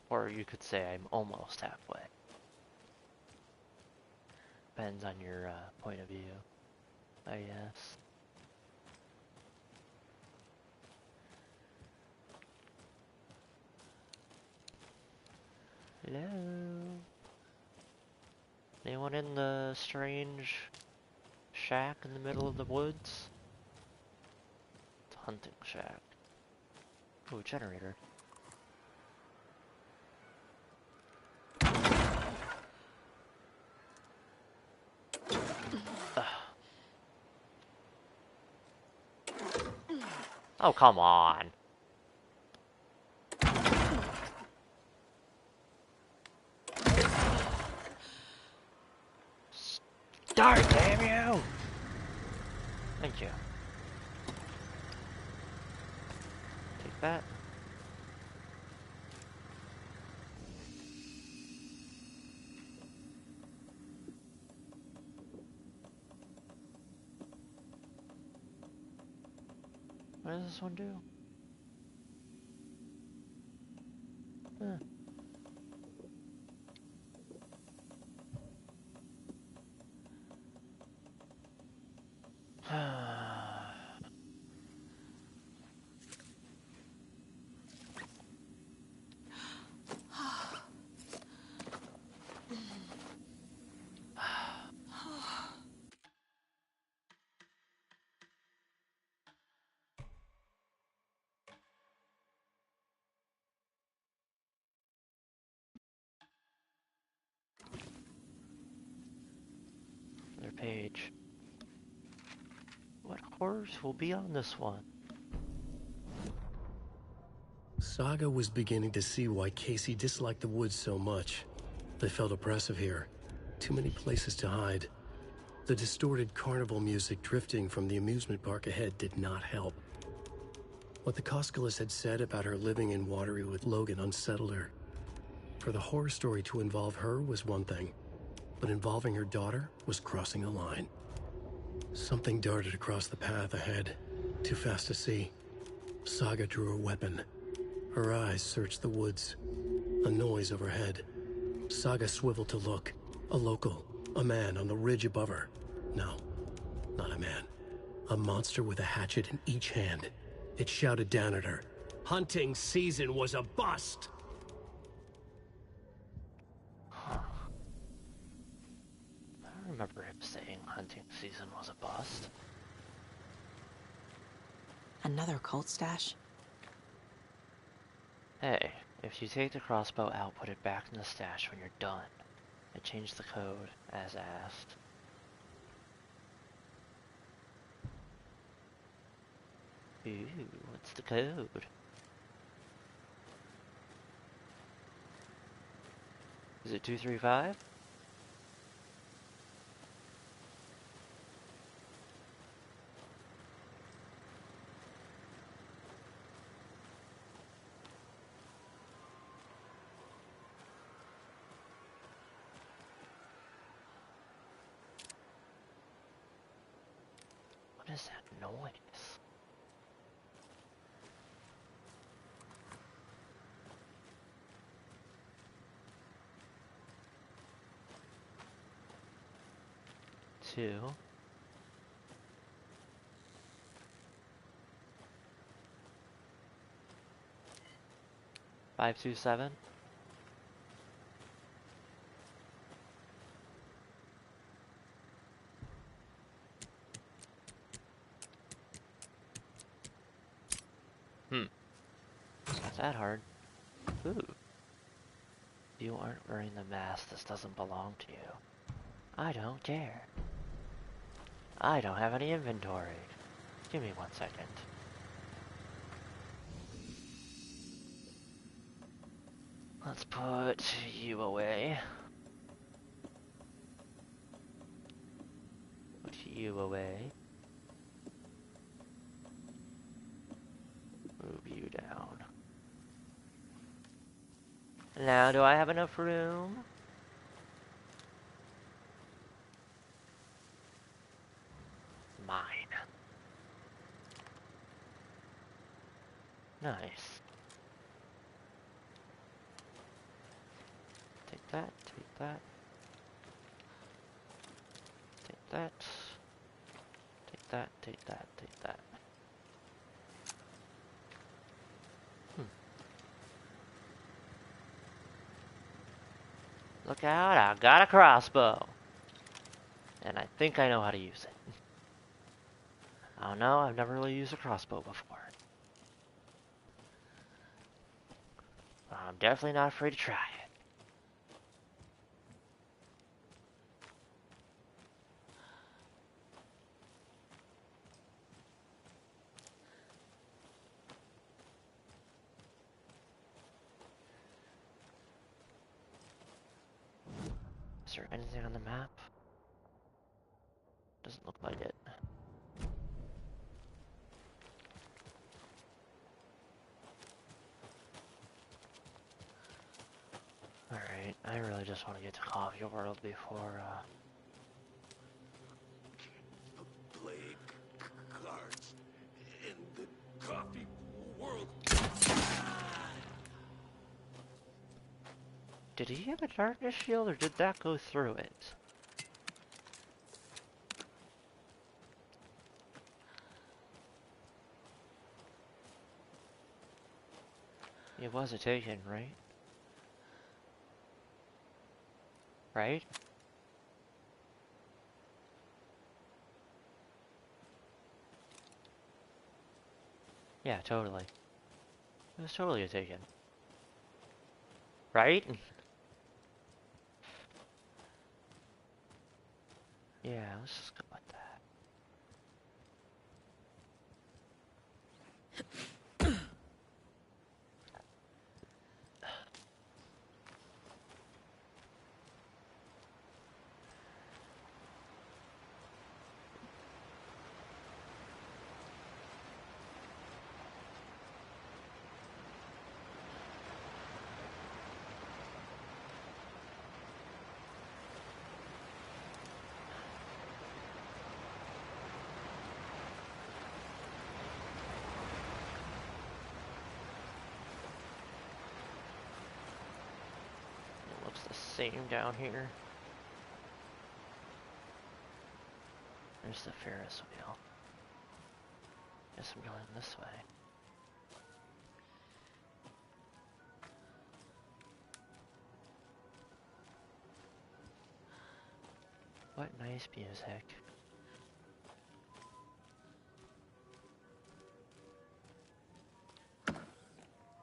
or you could say I'm almost halfway. Depends on your point of view, I guess. Hello? Anyone in the strange shack in the middle of the woods? It's a hunting shack. Ooh, generator. Oh, come on. Start, damn you! Thank you. Take that. What does this one do? Huh. Their page. What horrors will be on this one? Saga was beginning to see why Casey disliked the woods so much. They felt oppressive here. Too many places to hide. The distorted carnival music drifting from the amusement park ahead did not help. What the Koskelas had said about her living in Watery with Logan unsettled her. For the horror story to involve her was one thing, but involving her daughter was crossing a line. Something darted across the path ahead. Too fast to see. Saga drew her weapon. Her eyes searched the woods. A noise overhead. Saga swiveled to look. A local. A man on the ridge above her. No, not a man. A monster with a hatchet in each hand. It shouted down at her. Hunting season was a bust! Huh. I remember him saying hunting season was a bust. Another cult stash? Hey, if you take the crossbow out, put it back in the stash when you're done. I changed the code, as asked. Ooh, what's the code? Is it 235? What is that noise? Two. Five, 2, 7. Not that hard. Ooh. You aren't wearing the mask. This doesn't belong to you. I don't care. I don't have any inventory. Give me 1 second. Let's put you away. Put you away. Move you down. Now, do I have enough room? Mine. Nice. Take that, take that. Take that. Take that, take that, take that. Look out, I got a crossbow. And I think I know how to use it. I don't know, I've never really used a crossbow before. But I'm definitely not afraid to try it. Is there anything on the map? Doesn't look like it. Alright, I really just want to get to Coffee World before, Plague cards in the coffee world. Did he have a darkness shield, or did that go through it? It was a taken, right? Right? Yeah, totally. It was totally a taken. Right? Yeah, let's just go with that. looks the same down here. There's the Ferris wheel. Guess I'm going this way. What nice music.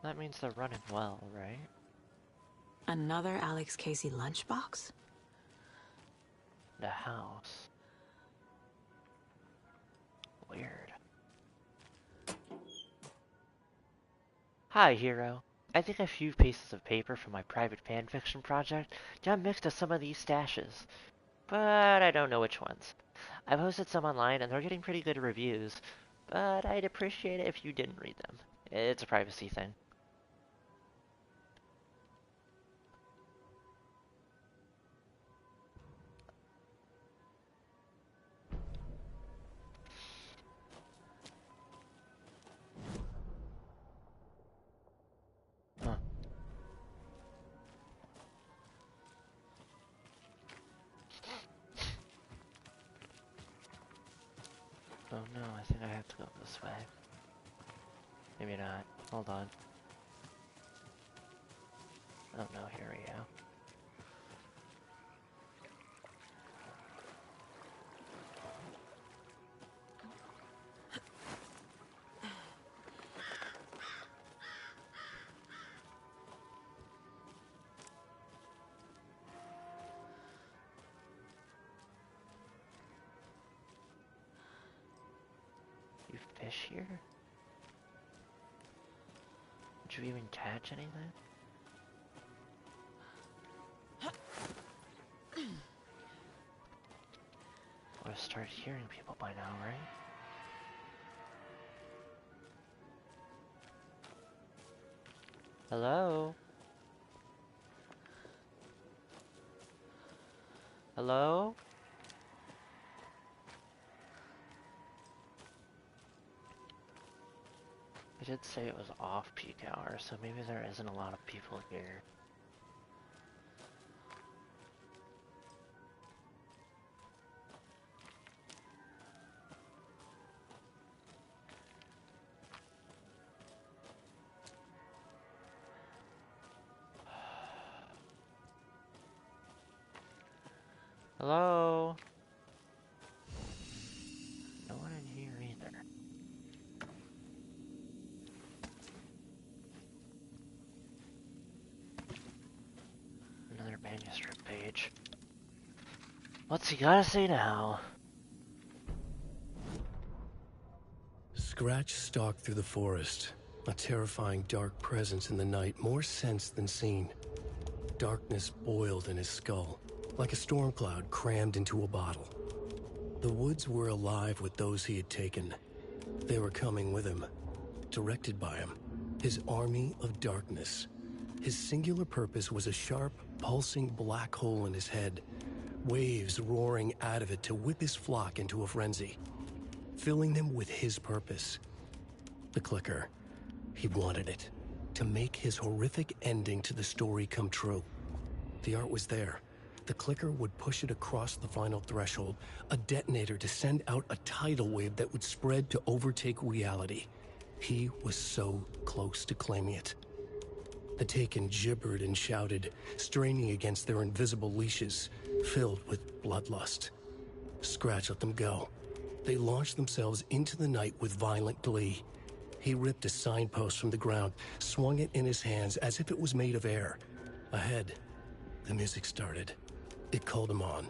That means they're running well, right? Another Alex Casey lunchbox? The house. Weird. Hi, hero. I think a few pieces of paper from my private fanfiction project got mixed with some of these stashes, but I don't know which ones. I posted some online and they're getting pretty good reviews, but I'd appreciate it if you didn't read them. It's a privacy thing. Huh. Oh no, I think I have to go this way. Maybe not. Hold on. Oh no, here we go. You fish here? Did you even catch anything? Would have started hearing people by now, right? Hello? Hello? I did say it was off-peak hour, so maybe there isn't a lot of people here. Hello? No one in here either. Another manuscript page. What's he gotta say now? Scratch stalked through the forest, a terrifying dark presence in the night, more sensed than seen. Darkness boiled in his skull, like a storm cloud crammed into a bottle. The woods were alive with those he had taken. They were coming with him, directed by him, his army of darkness. His singular purpose was a sharp, pulsing black hole in his head, waves roaring out of it to whip his flock into a frenzy, filling them with his purpose. The clicker. He wanted it, to make his horrific ending to the story come true. The art was there. The clicker would push it across the final threshold, a detonator to send out a tidal wave that would spread to overtake reality. He was so close to claiming it. The Taken gibbered and shouted, straining against their invisible leashes, filled with bloodlust. Scratch let them go. They launched themselves into the night with violent glee. He ripped a signpost from the ground, swung it in his hands as if it was made of air. Ahead, the music started. It called him on.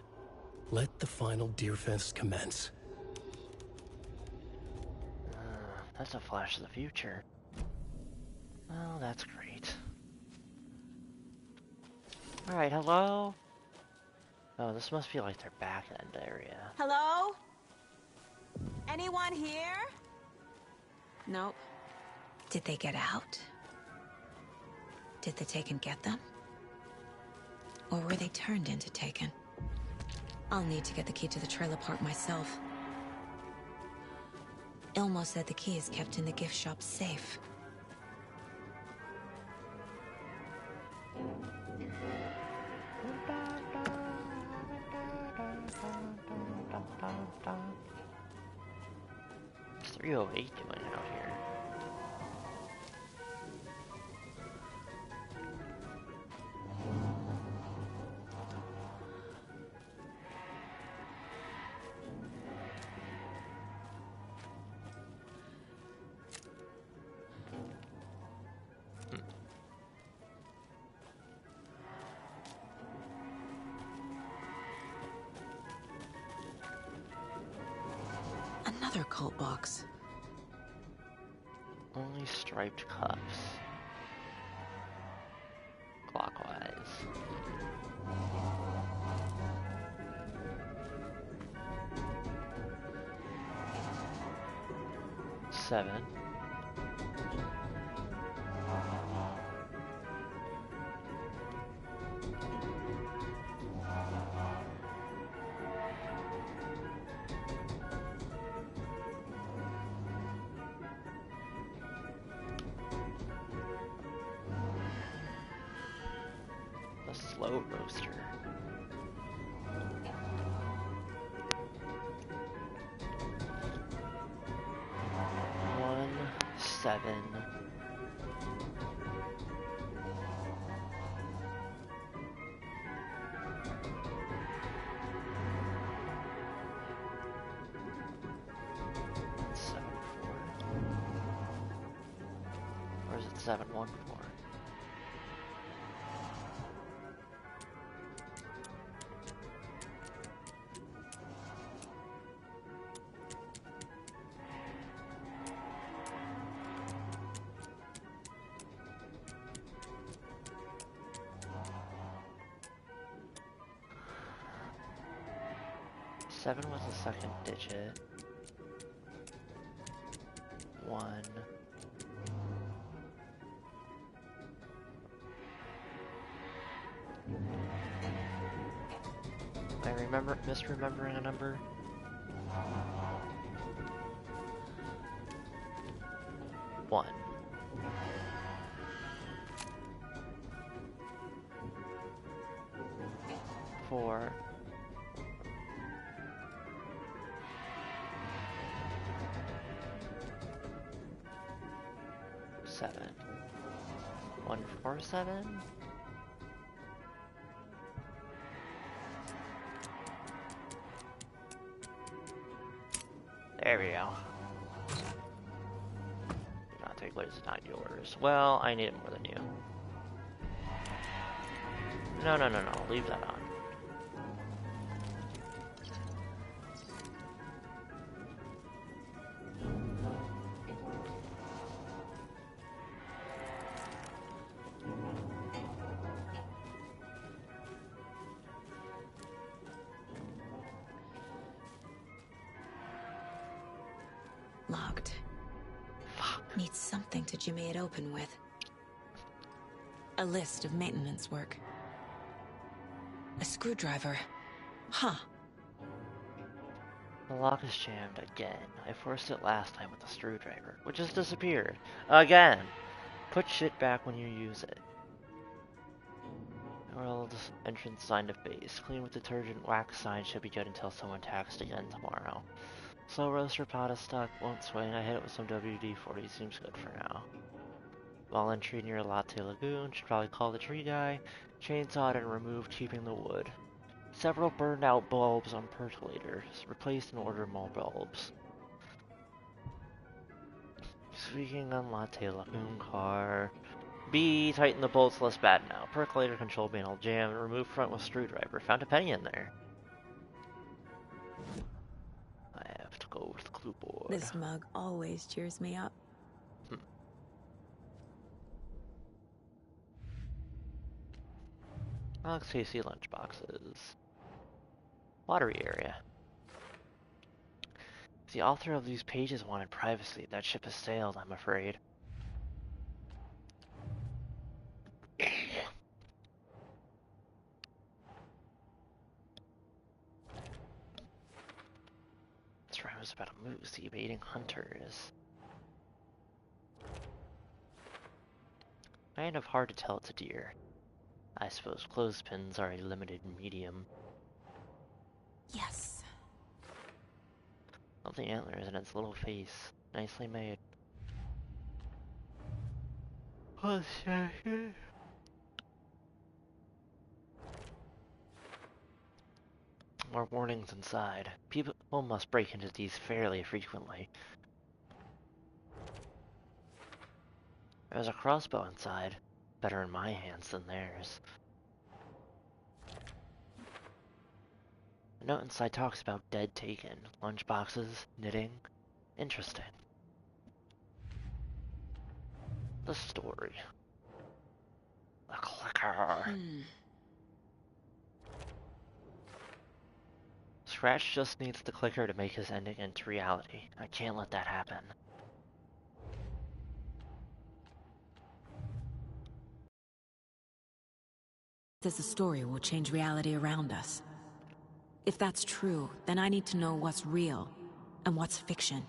Let the final Deerfest commence. That's a flash of the future. Well, that's great. Alright, hello? Oh, this must be like their back end area. Hello? Anyone here? Nope. Did they get out? Did the Taken get them? Or were they turned into Taken? I'll need to get the key to the trailer park myself. Ilmo said the key is kept in the gift shop safe. What's 308 doing out here? Another cult box. Only striped cuffs. Clockwise. Seven. The slow roaster. One, seven. Seven, four. Or is it 714? Seven was the second digit. One. I remember misremembering a number. One. Four. Seven. 147. There we go. Do not take what is not yours. Well, I need it more than you. No, leave that on. Locked. Fuck. Need something to jimmy it open with. A list of maintenance work. A screwdriver. Huh. The lock is jammed again. I forced it last time with the screwdriver, which has disappeared. Again! Put shit back when you use it. World entrance sign to base. Clean with detergent. Wax sign should be good until someone taxed again tomorrow. Slow roaster pot is stuck. Won't swing. I hit it with some WD-40. Seems good for now. Wall entry near Latte Lagoon. Should probably call the tree guy. Chainsawed and removed, keeping the wood. Several burned out bulbs on percolators. Replaced and ordered more bulbs. Speaking on Latte Lagoon car. B, tighten the bolts less bad now. Percolator control panel jammed. Remove front with screwdriver. Found a penny in there. I have to go with the clue board. This mug always cheers me up. Alex Casey lunchboxes. Watery area. The author of these pages wanted privacy. That ship has sailed, I'm afraid. This rhyme is about a moose evading hunters. Kind of hard to tell it's a deer. I suppose clothespins are a limited medium. Yes. the antlers and its little face. Nicely made. Oh, shit. More warnings inside. People must break into these fairly frequently. There's a crossbow inside. Better in my hands than theirs. The note inside talks about dead taken, lunchboxes, knitting. Interesting. The story. The clicker. Scratch just needs the clicker to make his ending into reality. I can't let that happen. This story will change reality around us. If that's true, then I need to know what's real and what's fiction.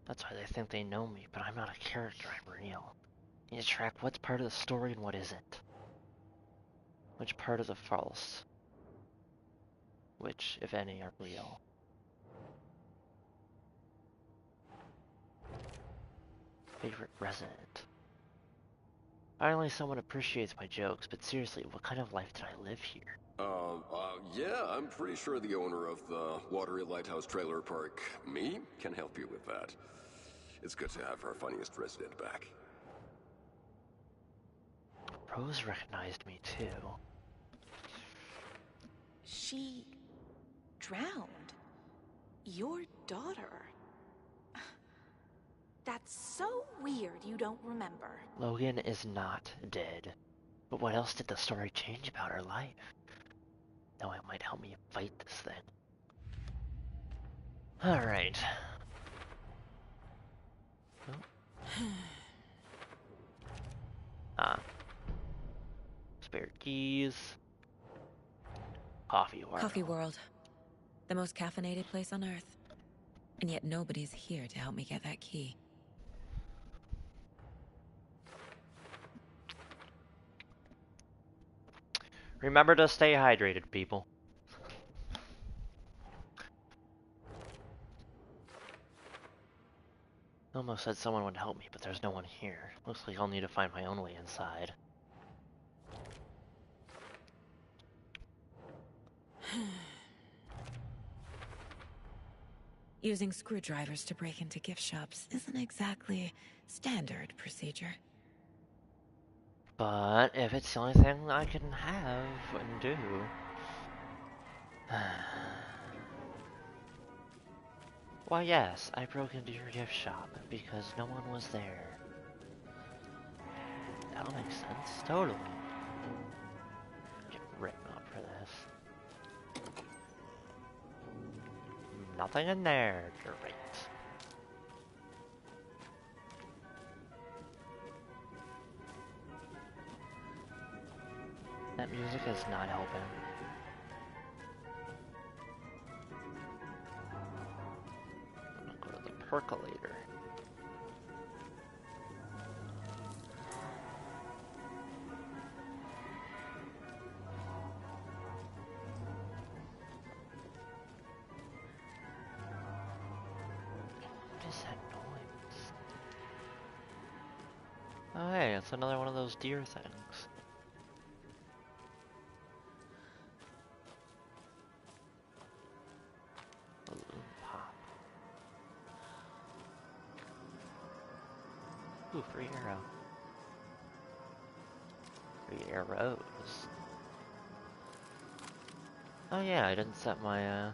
That's why they think they know me, but I'm not a character, I'm real. I need to track what's part of the story and what isn't. Which part of the false? Which, if any, are real? Favorite resident. Finally, someone appreciates my jokes, but seriously, what kind of life did I live here? Yeah, I'm pretty sure the owner of the Watery Lighthouse Trailer Park, me, can help you with that. It's good to have our funniest resident back. Rose recognized me, too. She drowned. Your daughter. That's so weird you don't remember. Logan is not dead. But what else did the story change about her life? Now it might help me fight this thing. Alright. Spare keys. Coffee World. Coffee World. The most caffeinated place on Earth. And yet nobody's here to help me get that key. Remember to stay hydrated, people. Almost said someone would help me, but there's no one here. Looks like I'll need to find my own way inside. Using screwdrivers to break into gift shops isn't exactly standard procedure. But if it's the only thing I can have and do... Why yes, I broke into your gift shop because no one was there. That'll make sense, totally. Get written up for this. Nothing in there, great. That music is not helping. I'm gonna go to the percolator. What is that noise? Oh hey, it's another one of those deer things. Balloon pop. Ooh, free arrow. Free arrows. Oh yeah, I didn't set my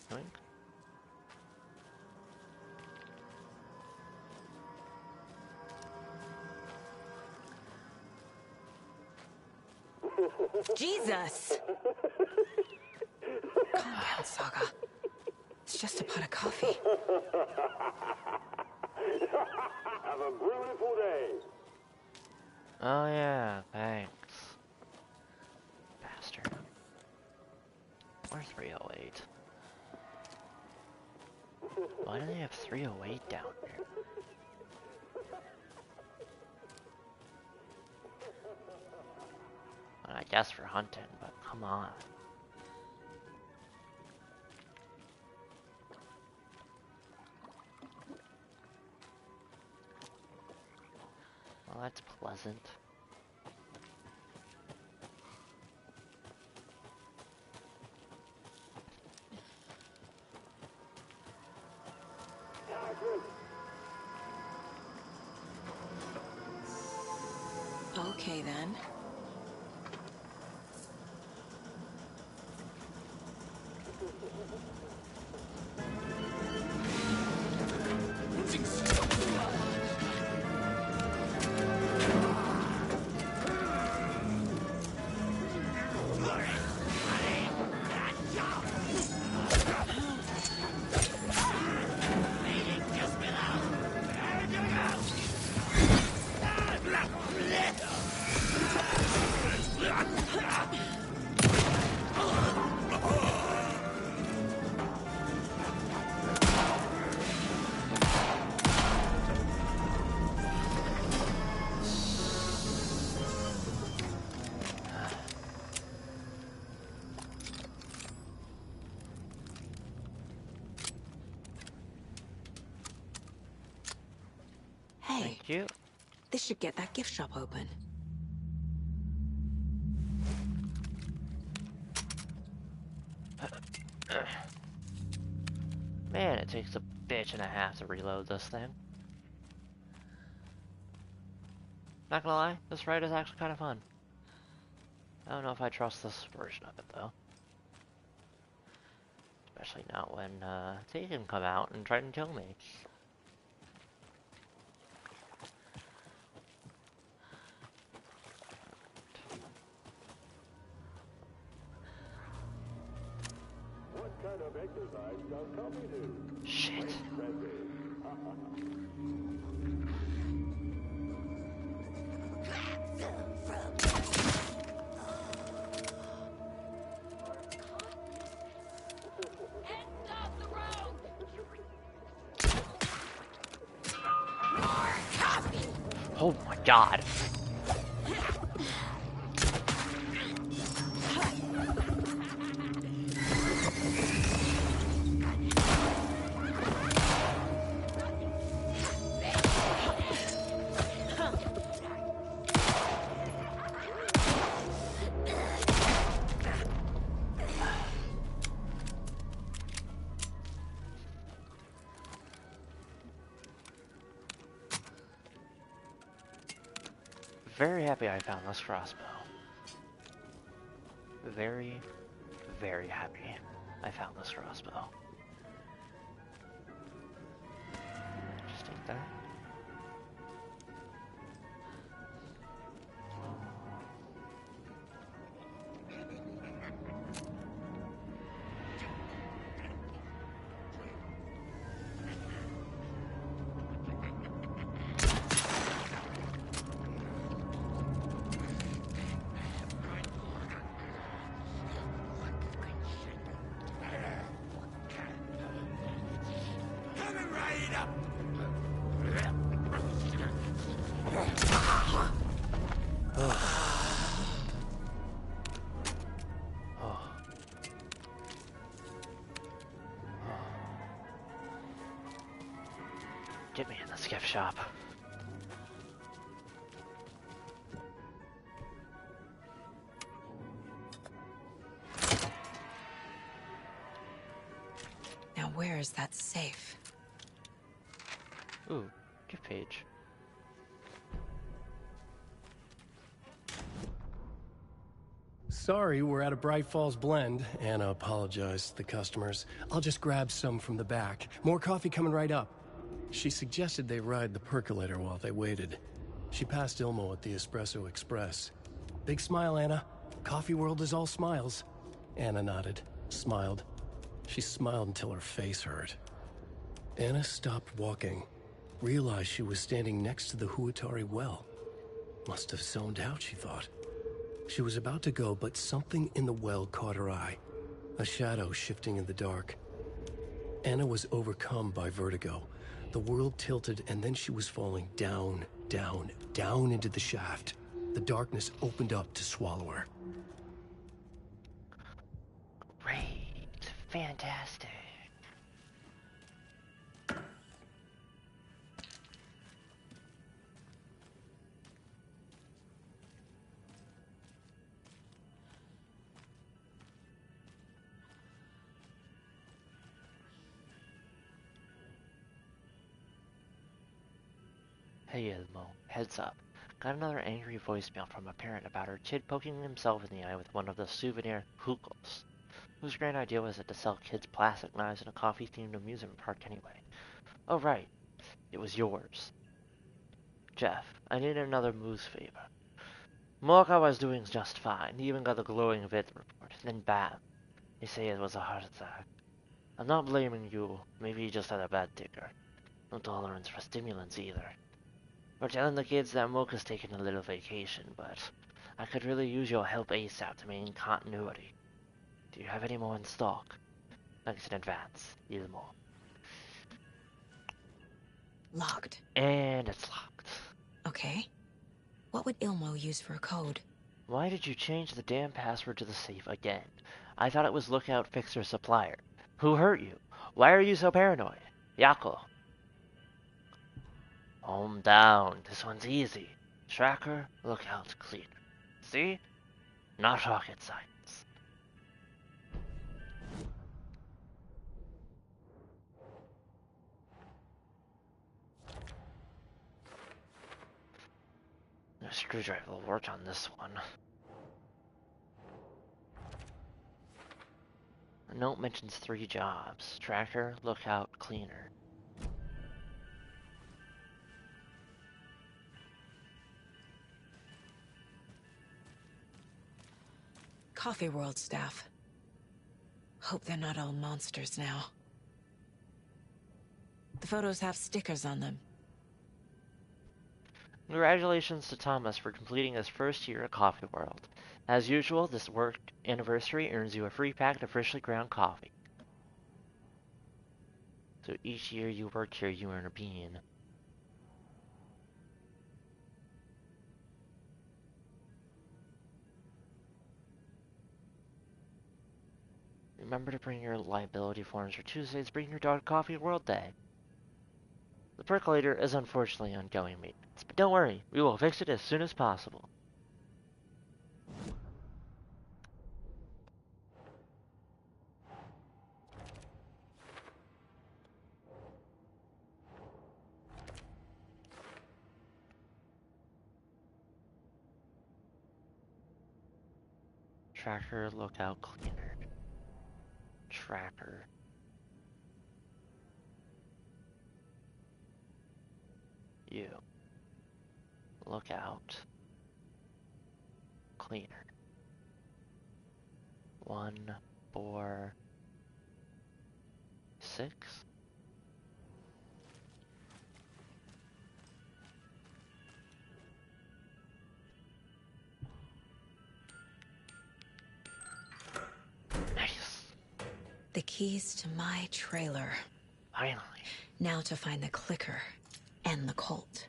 Doink. Jesus! Calm down, Saga. It's just a pot of coffee. Have a beautiful day. Oh yeah, thanks. Bastard. Or 308. Why do they have 308 down there? Well, I guess for hunting, but come on. Well, that's pleasant. Okay, then. Hey, thank you. This should get that gift shop open. Man, it takes a bitch and a half to reload this thing. Not gonna lie, this ride is actually kind of fun. I don't know if I trust this version of it, though. Especially not when, they can come out and try and kill me. What kind of exercise does coffee do? Shit. Oh my god. Very happy I found this crossbow. Very, very happy I found this crossbow. Just take that. Get me in the gift shop. Now where is that safe? Ooh, gift page. Sorry, we're at a Bright Falls blend. Anna apologized to the customers. I'll just grab some from the back. More coffee coming right up. She suggested they ride the percolator while they waited. She passed Ilmo at the Espresso Express. Big smile, Anna. Coffee world is all smiles. Anna nodded, smiled. She smiled until her face hurt. Anna stopped walking, realized she was standing next to the Huatari well. Must have zoned out, she thought. She was about to go, but something in the well caught her eye. A shadow shifting in the dark. Anna was overcome by vertigo. The world tilted, and then she was falling down, down, down into the shaft. The darkness opened up to swallow her. Great. Fantastic. Hey Ilmo, heads up. Got another angry voicemail from a parent about her kid poking himself in the eye with one of the souvenir hookahs. Whose great idea was it to sell kids plastic knives in a coffee-themed amusement park anyway? Oh right, it was yours. Jeff, I need another moose favor. Mocha was doing just fine, he even got a glowing vid report, then bam, they say it was a heart attack. I'm not blaming you, maybe he just had a bad ticker. No tolerance for stimulants either. We're telling the kids that Mocha's taking a little vacation, but I could really use your help ASAP to maintain continuity. Do you have any more in stock? Thanks in advance, Ilmo. Locked. And it's locked. Okay. What would Ilmo use for a code? Why did you change the damn password to the safe again? I thought it was Lookout Fixer Supplier. Who hurt you? Why are you so paranoid? Yako. Calm down. This one's easy. Tracker, lookout, cleaner. See? Not rocket science. No screwdriver will work on this one. The note mentions 3 jobs. Tracker, lookout, cleaner. Coffee World staff. Hope they're not all monsters now. The photos have stickers on them. Congratulations to Thomas for completing his first year at Coffee World. As usual, this work anniversary earns you a free pack of freshly ground coffee. So each year you work here, you earn a bean. Remember to bring your liability forms for Tuesday's Bring Your Dog Coffee World Day. The percolator is unfortunately ongoing maintenance, but don't worry, we will fix it as soon as possible. Tracker, lookout, cleaner. Tracker. You. Lookout. Cleaner. 1, 4, 6. Nice. The keys to my trailer. Finally. Now to find the clicker and the cult.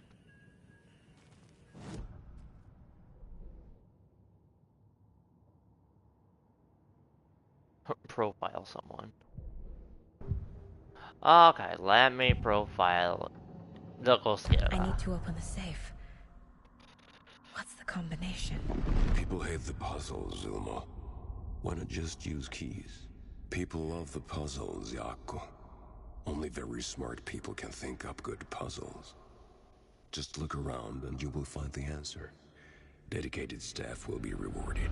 Profile someone. Okay, let me profile the Ghostiera. I need to open the safe. What's the combination? People hate the puzzles, Ilmo. Why not just use keys? People love the puzzles, Yako. Only very smart people can think up good puzzles. Just look around and you will find the answer. Dedicated staff will be rewarded.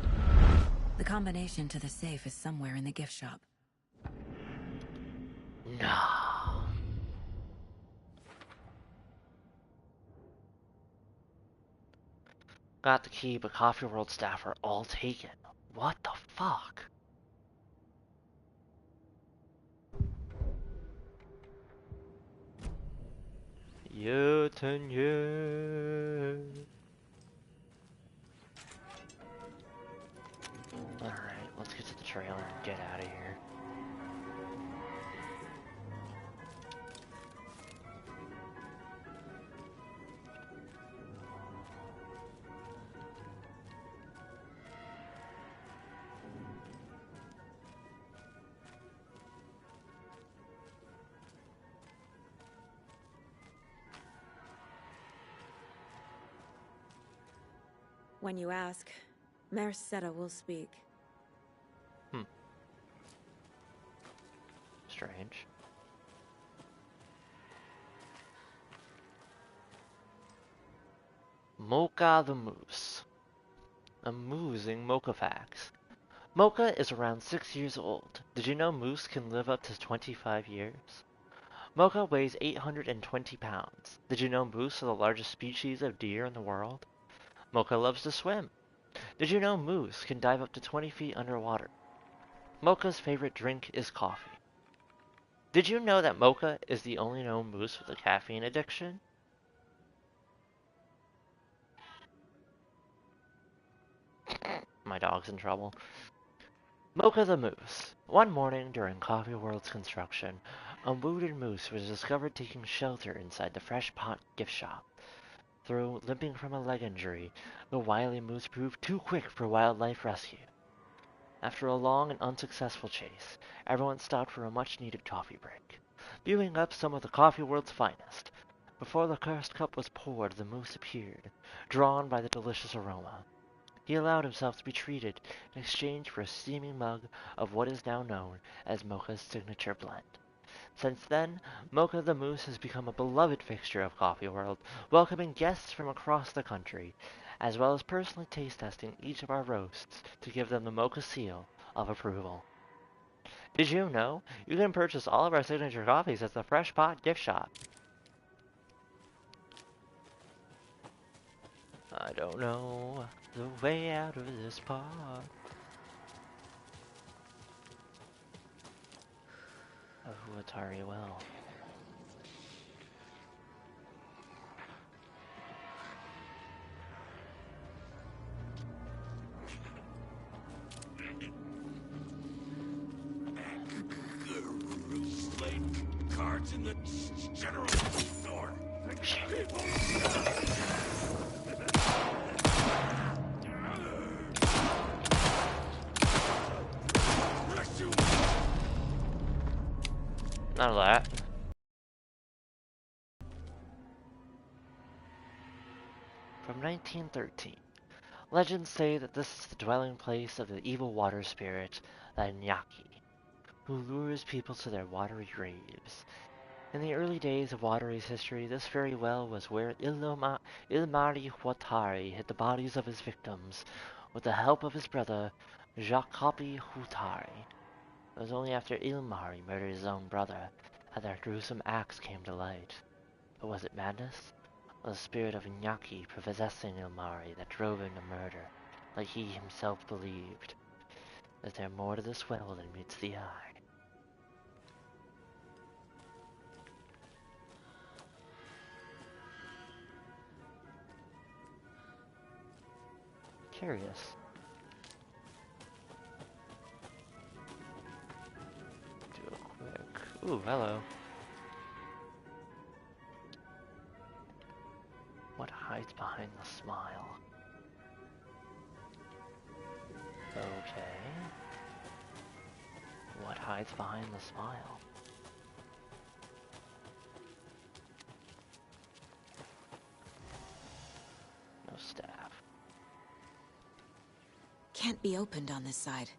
The combination to the safe is somewhere in the gift shop. No. Got the key, but Coffee World staff are all taken. What the fuck? Yutanya. Alright, let's get to the trailer and get out of here. When you ask, Merceda will speak. Strange. Mocha the Moose. Amusing Mocha facts. Mocha is around 6 years old. Did you know Moose can live up to 25 years? Mocha weighs 820 pounds. Did you know moose are the largest species of deer in the world? Mocha loves to swim. Did you know moose can dive up to 20 feet underwater? Mocha's favorite drink is coffee. Did you know that Mocha is the only known moose with a caffeine addiction? My dog's in trouble. Mocha the Moose. One morning during Coffee World's construction, a wounded moose was discovered taking shelter inside the Fresh Pot gift shop. Though limping from a leg injury, the wily moose proved too quick for wildlife rescue. After a long and unsuccessful chase, everyone stopped for a much-needed coffee break, viewing up some of the Coffee World's finest. Before the first cup was poured, the moose appeared, drawn by the delicious aroma. He allowed himself to be treated in exchange for a steaming mug of what is now known as Mocha's signature blend. Since then, Mocha the Moose has become a beloved fixture of Coffee World, welcoming guests from across the country, as well as personally taste testing each of our roasts to give them the Mocha seal of approval. Did you know you can purchase all of our signature coffees at the Fresh Pot gift shop? I don't know the way out of this pot. Oh, Atari well. Cards in the general store. None of that. From 1913. Legends say that this is the dwelling place of the evil water spirit, the Nyaki, who lures people to their watery graves. In the early days of Watery's history, this very well was where Ilmari Huatari hid the bodies of his victims with the help of his brother, Jacobi Huatari. It was only after Ilmari murdered his own brother that their gruesome acts came to light. But was it madness? Or the spirit of Iñaki possessing Ilmari that drove him to murder, like he himself believed? Is there more to this well than meets the eye? Curious. Do a quick... Ooh, hello. What hides behind the smile? Okay. What hides behind the smile? No staff. Can't be opened on this side.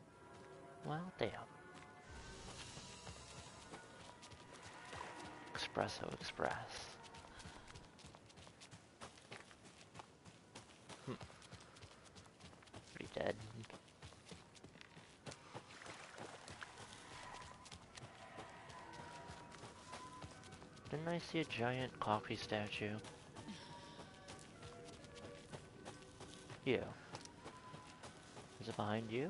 Well, damn. Espresso Express. Pretty dead. Didn't I see a giant coffee statue? You. Is it behind you?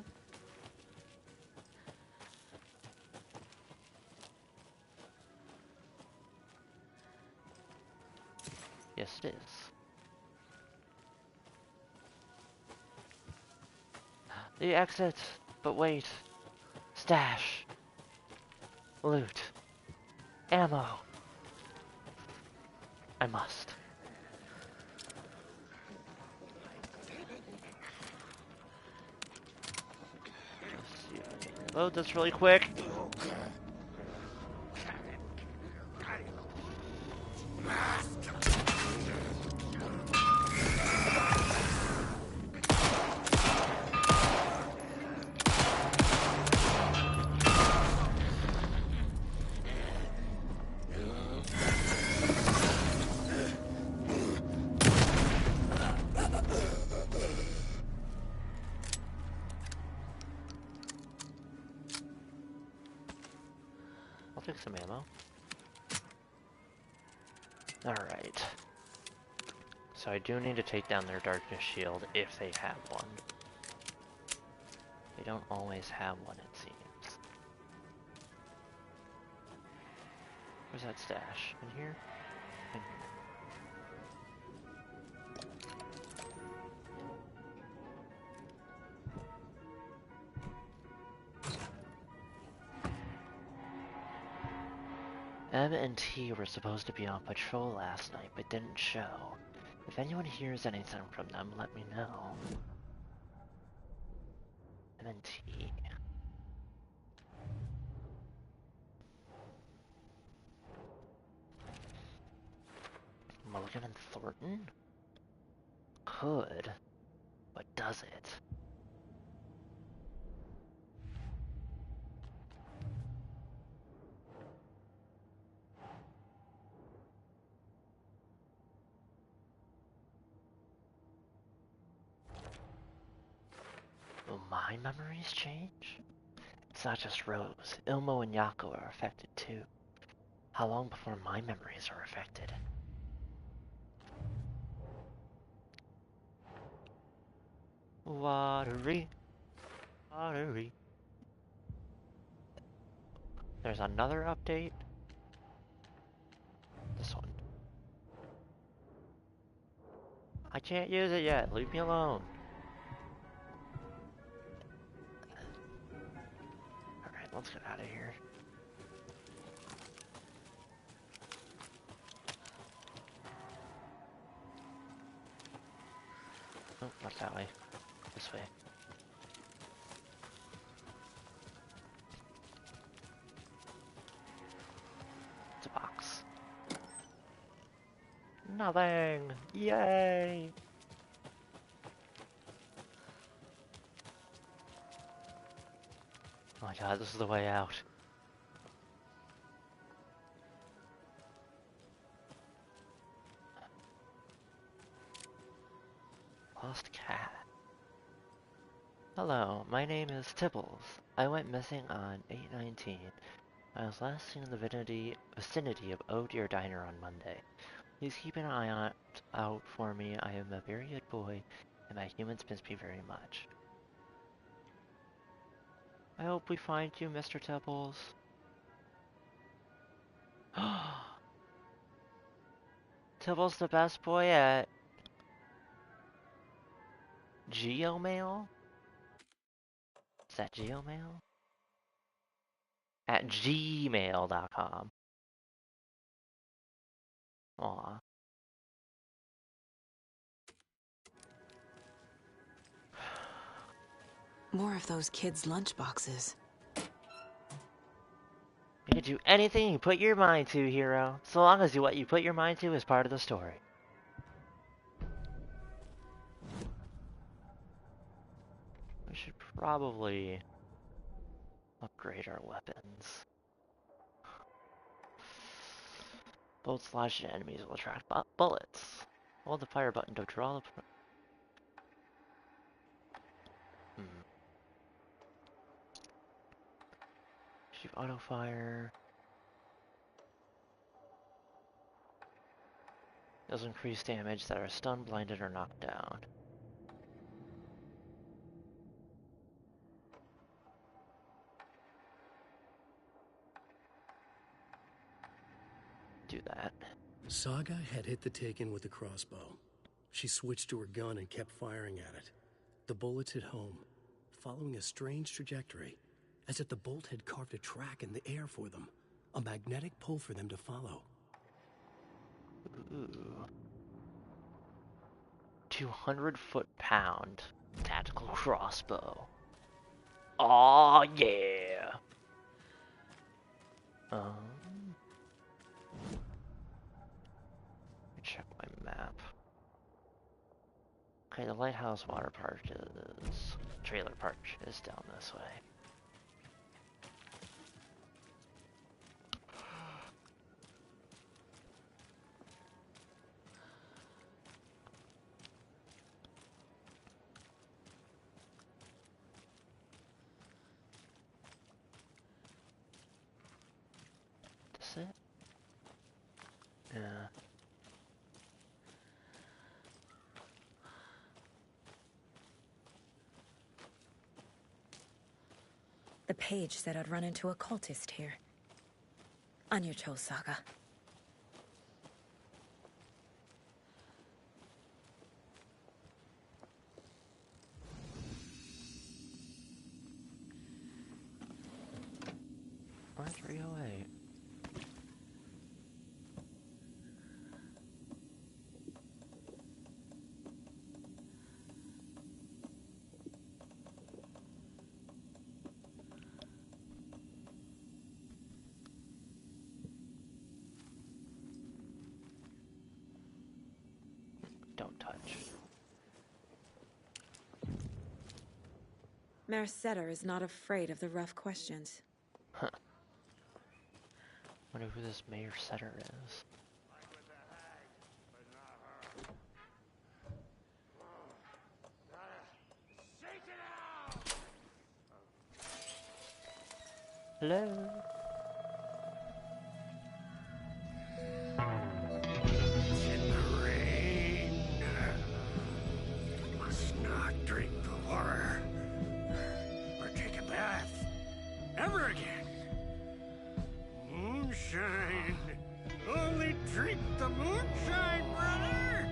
Yes, it is. The exit! But wait. Stash. Loot. Ammo. I must. Load this really quick. take some ammo. Alright. So I do need to take down their darkness shield if they have one. They don't always have one, it seems. Where's that stash? In here? In here. M and T were supposed to be on patrol last night, but didn't show. If anyone hears anything from them, let me know. M and T. Mulligan and Thornton? Could, but does it? Will my memories change? It's not just Rose. Ilmo and Yako are affected too. How long before my memories are affected? Watery. Watery. There's another update. This one. I can't use it yet. Leave me alone. Alright, let's get out of here. Oh, not that way. This way. It's a box. Nothing! Yay! Oh my god, this is the way out. Lost cat. Hello, my name is Tibbles. I went missing on 8/19. I was last seen in the vicinity of Oh Dear Diner on Monday. Please keep an eye out for me. I am a very good boy, and my humans miss me very much. I hope we find you, Mr. Tibbles. Tibbles the best boy at Geomail? Is that Geomail? At gmail.com. Aw. More of those kids' lunchboxes. You can do anything you put your mind to, hero. So long as what you put your mind to is part of the story. We should probably upgrade our weapons. Bolts lodged in enemies will attract bullets. Hold the fire button to draw the... Shoot auto fire. Does increase damage that are stunned, blinded, or knocked down. Do that. Saga had hit the Taken with a crossbow. She switched to her gun and kept firing at it. The bullets hit home, following a strange trajectory, as if the bolt had carved a track in the air for them, a magnetic pull for them to follow. Ooh. 200 foot-pound tactical crossbow. Aw, yeah! Let me check my map. Okay, the Lighthouse Water Park is... Trailer Park is down this way. The page said I'd run into a cultist here. On your toes, Saga. Where's 308? Don't touch. Mayor Setter is not afraid of the rough questions. Huh. Wonder who this Mayor Setter is. Hello? In the rain. Must not drink the water. Or take a bath. Ever again. Moonshine. Only drink the moonshine, brother.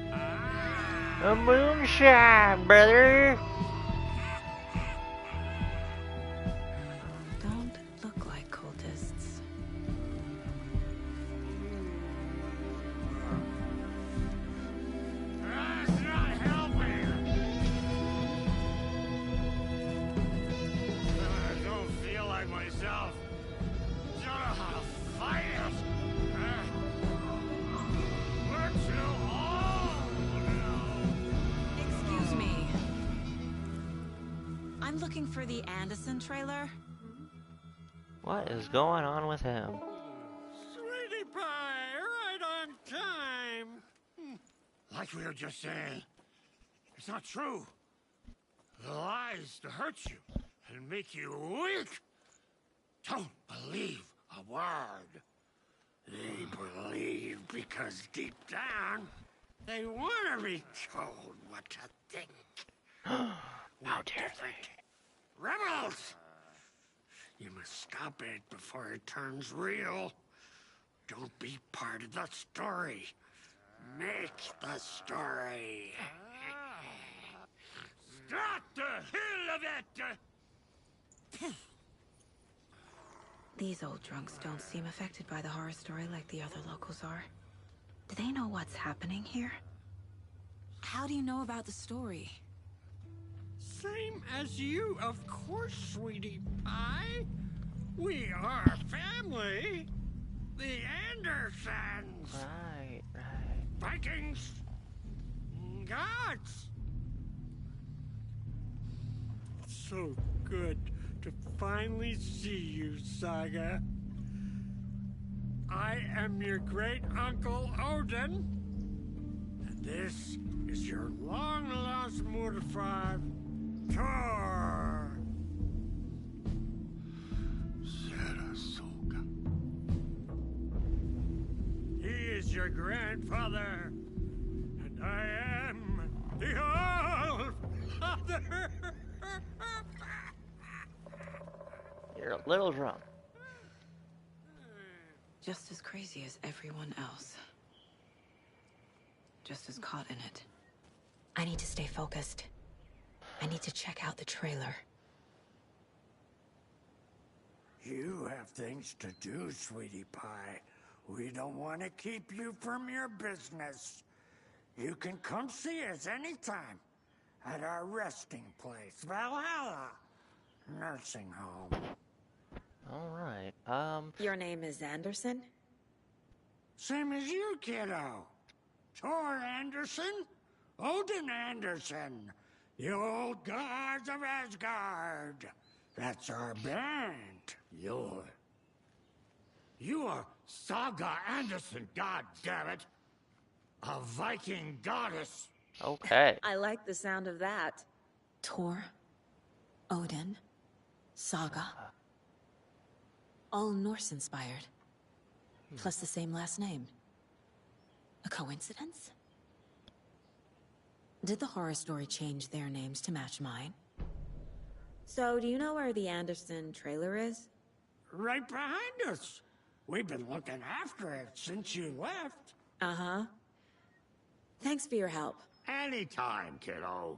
A moonshine, brother! Don't look like cultists. That's not helping. I don't feel like myself. Don't know how to fight it. We're too old now. Excuse me. I'm looking for the Anderson trailer. What is going on with him? Sweetie pie, right on time. Like we were just saying, it's not true. The lies to hurt you and make you weak. Don't believe a word. They believe because deep down, they want to be told what to think. How dare they? Rebels! You must stop it before it turns real. Don't be part of the story. Make the story. Stop the hell of it! These old drunks don't seem affected by the horror story like the other locals are. Do they know what's happening here? How do you know about the story? Same as you, of course, sweetie pie. We are family. The Andersons. Right. Vikings. Gods. So good to finally see you, Saga. I am your great uncle Odin. And this is your long-lost Murfar, Thor. Sarasota. He is your grandfather, and I am the All-Father. You're a little drunk. Just as crazy as everyone else. Just as caught in it. I need to stay focused. I need to check out the trailer. You have things to do, sweetie pie. We don't want to keep you from your business. You can come see us anytime at our resting place, Valhalla Nursing Home. Alright, Your name is Anderson? Same as you, kiddo. Thor Anderson, Odin Anderson, the old gods of Asgard. That's our band. You are Saga Anderson, goddammit. A Viking goddess. Okay. I like the sound of that. Thor, Odin, Saga. All Norse-inspired. Plus the same last name. A coincidence? Did the horror story change their names to match mine? So, do you know where the Anderson trailer is? Right behind us. We've been looking after it since you left. Uh-huh. Thanks for your help. Anytime, kiddo.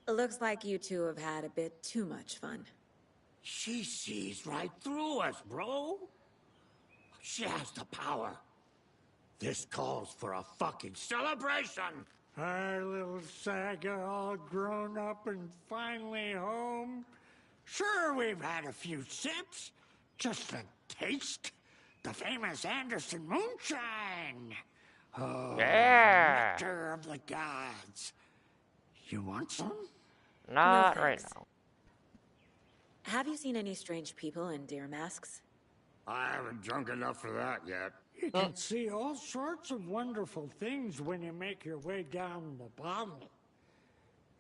It looks like you two have had a bit too much fun. She sees right through us, bro. She has the power. This calls for a fucking celebration. Our little Saga all grown up and finally home. Sure, we've had a few sips. Just a taste. The famous Anderson moonshine. Oh, Yeah. nectar of the gods. You want some? Not No, right thanks. now. Have you seen any strange people in deer masks? I haven't drunk enough for that yet. You can see all sorts of wonderful things when you make your way down the bottle.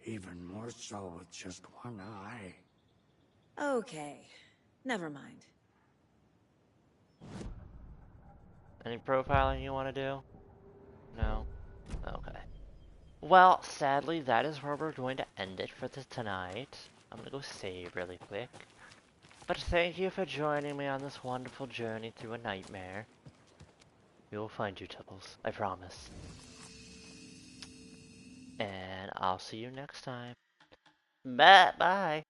Even more so with just one eye. Okay. Never mind. Any profiling you want to do? No? Okay. Well, sadly, that is where we're going to end it for tonight. I'm gonna go save really quick. But thank you for joining me on this wonderful journey through a nightmare. We will find you, Tibbles. I promise. And I'll see you next time. Bye.